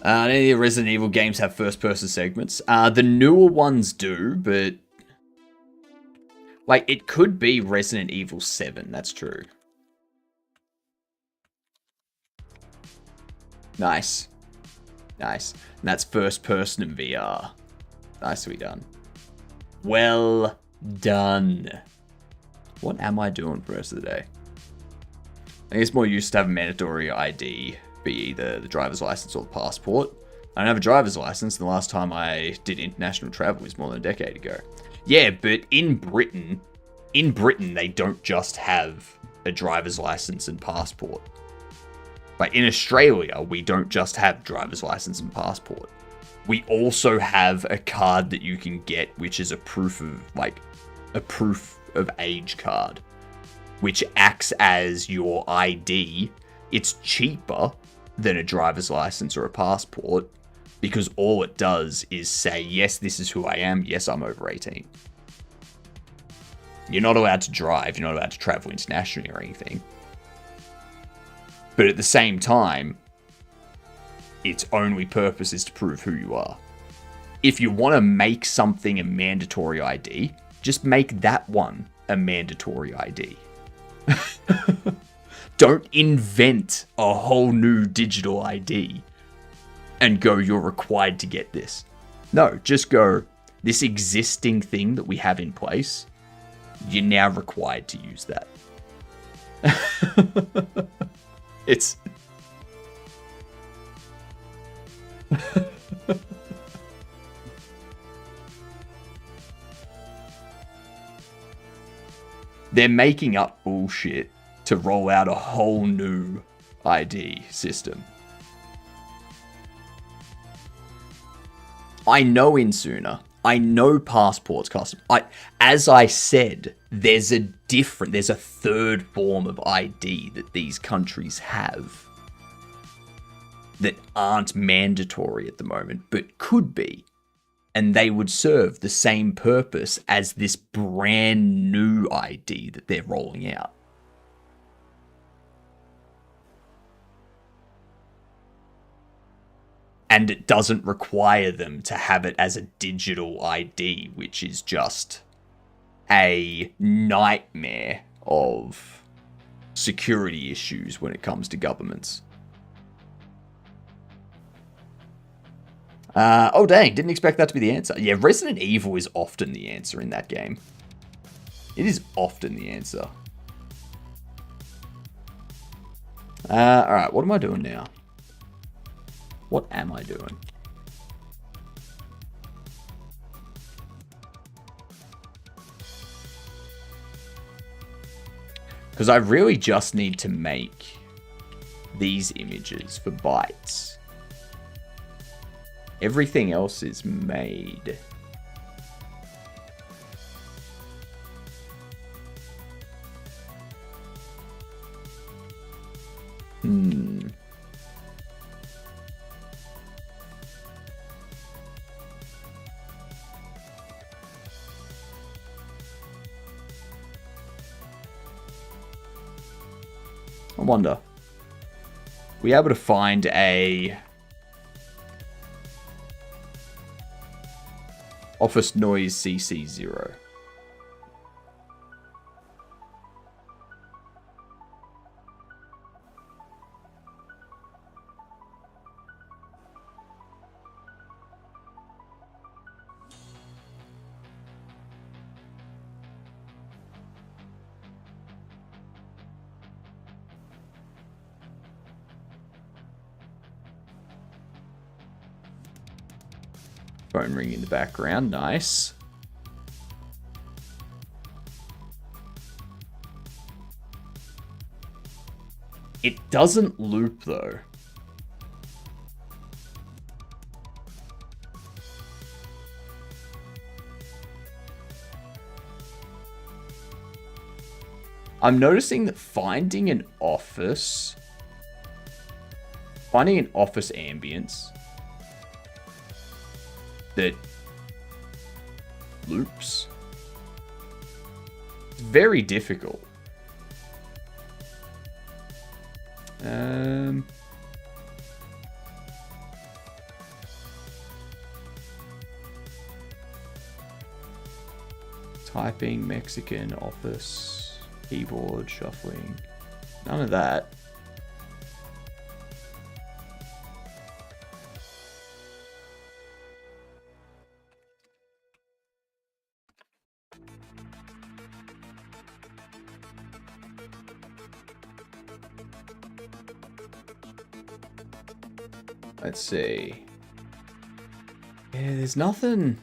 None of the Resident Evil games have first-person segments. The newer ones do, but... Like, it could be Resident Evil 7, that's true. Nice. Nice. And that's first-person in VR. Nicely done. Well done. What am I doing for the rest of the day? I think it's more used to have a mandatory ID, be either the driver's license or the passport. I don't have a driver's license, and the last time I did international travel was more than a decade ago. Yeah, but in Britain, they don't just have a driver's license and passport. Like in Australia, we don't just have driver's license and passport. We also have a card that you can get, which is a proof of age card, which acts as your ID. It's cheaper than a driver's license or a passport because all it does is say, yes, this is who I am. Yes, I'm over 18. You're not allowed to drive. You're not allowed to travel internationally or anything. But at the same time, its only purpose is to prove who you are. If you want to make something a mandatory ID, just make that one a mandatory ID. Don't invent a whole new digital ID and go, you're required to get this. No, just go, this existing thing that we have in place, you're now required to use that. It's... They're making up bullshit to roll out a whole new ID system. I know Insuna. I know passports custom. As I said, there's a third form of ID that these countries have that aren't mandatory at the moment, but could be. And they would serve the same purpose as this brand new ID that they're rolling out. And it doesn't require them to have it as a digital ID, which is just a nightmare of security issues when it comes to governments. Oh dang, didn't expect that to be the answer. Yeah, Resident Evil is often the answer in that game. It is often the answer. Alright, what am I doing now? What am I doing? Because I really just need to make these images for bytes. Everything else is made. wonder. We able to find a office noise CC0. Phone ring in the background, nice. It doesn't loop though. I'm noticing that finding an office ambience that loops, it's very difficult. Typing, Mexican, office, keyboard, shuffling. None of that. Let's see. Yeah, there's nothing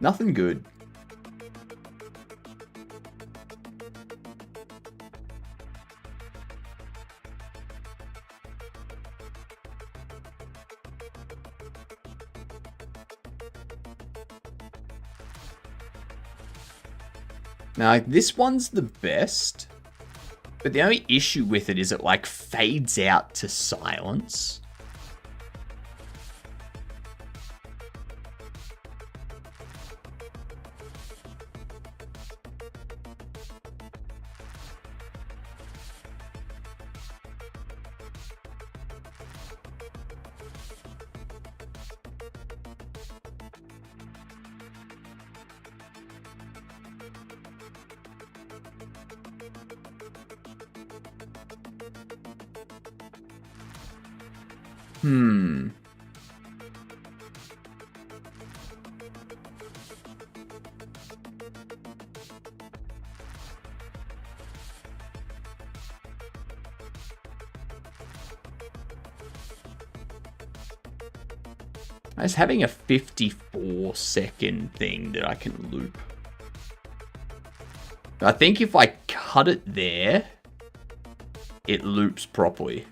good. Now, this one's the best, but the only issue with it is it like fades out to silence. I was having a 54-second thing that I can loop. I think if I cut it there, it loops properly.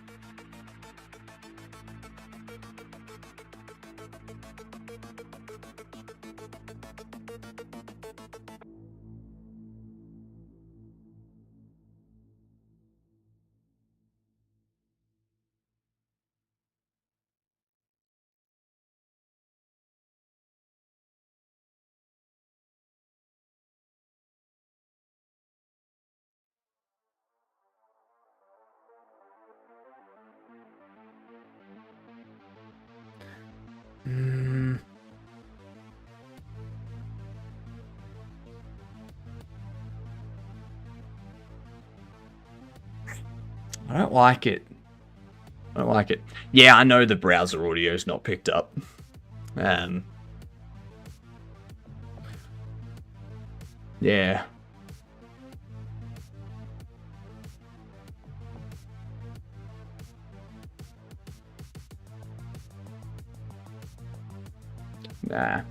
I don't like it. I don't like it. Yeah, I know the browser audio is not picked up. Yeah. Nah.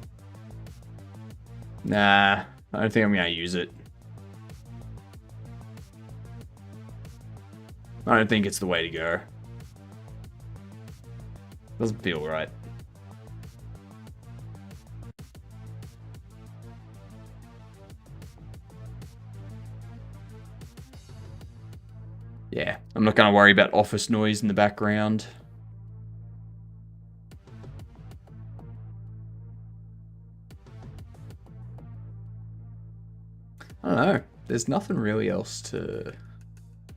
Nah. I don't think I'm going to use it. I don't think it's the way to go. Doesn't feel right. Yeah, I'm not going to worry about office noise in the background. I don't know. There's nothing really else to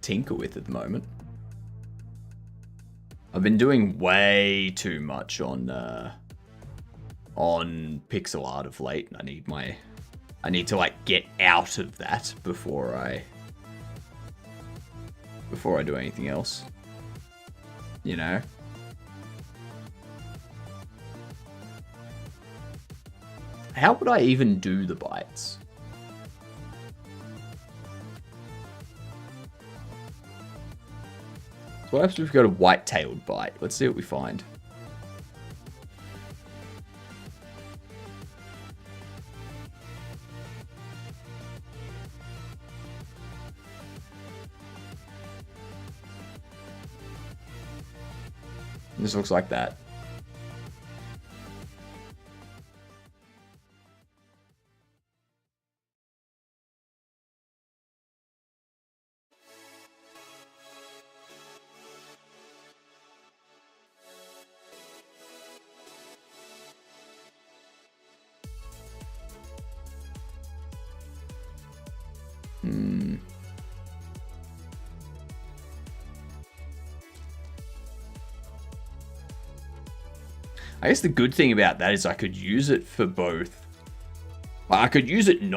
tinker with at the moment. I've been doing way too much on pixel art of late. I need to like get out of that before I do anything else. You know? How would I even do the bites? So what happens if we've got a white-tailed bite? Let's see what we find. This looks like that. I guess the good thing about that is I could use it for both. I could use it not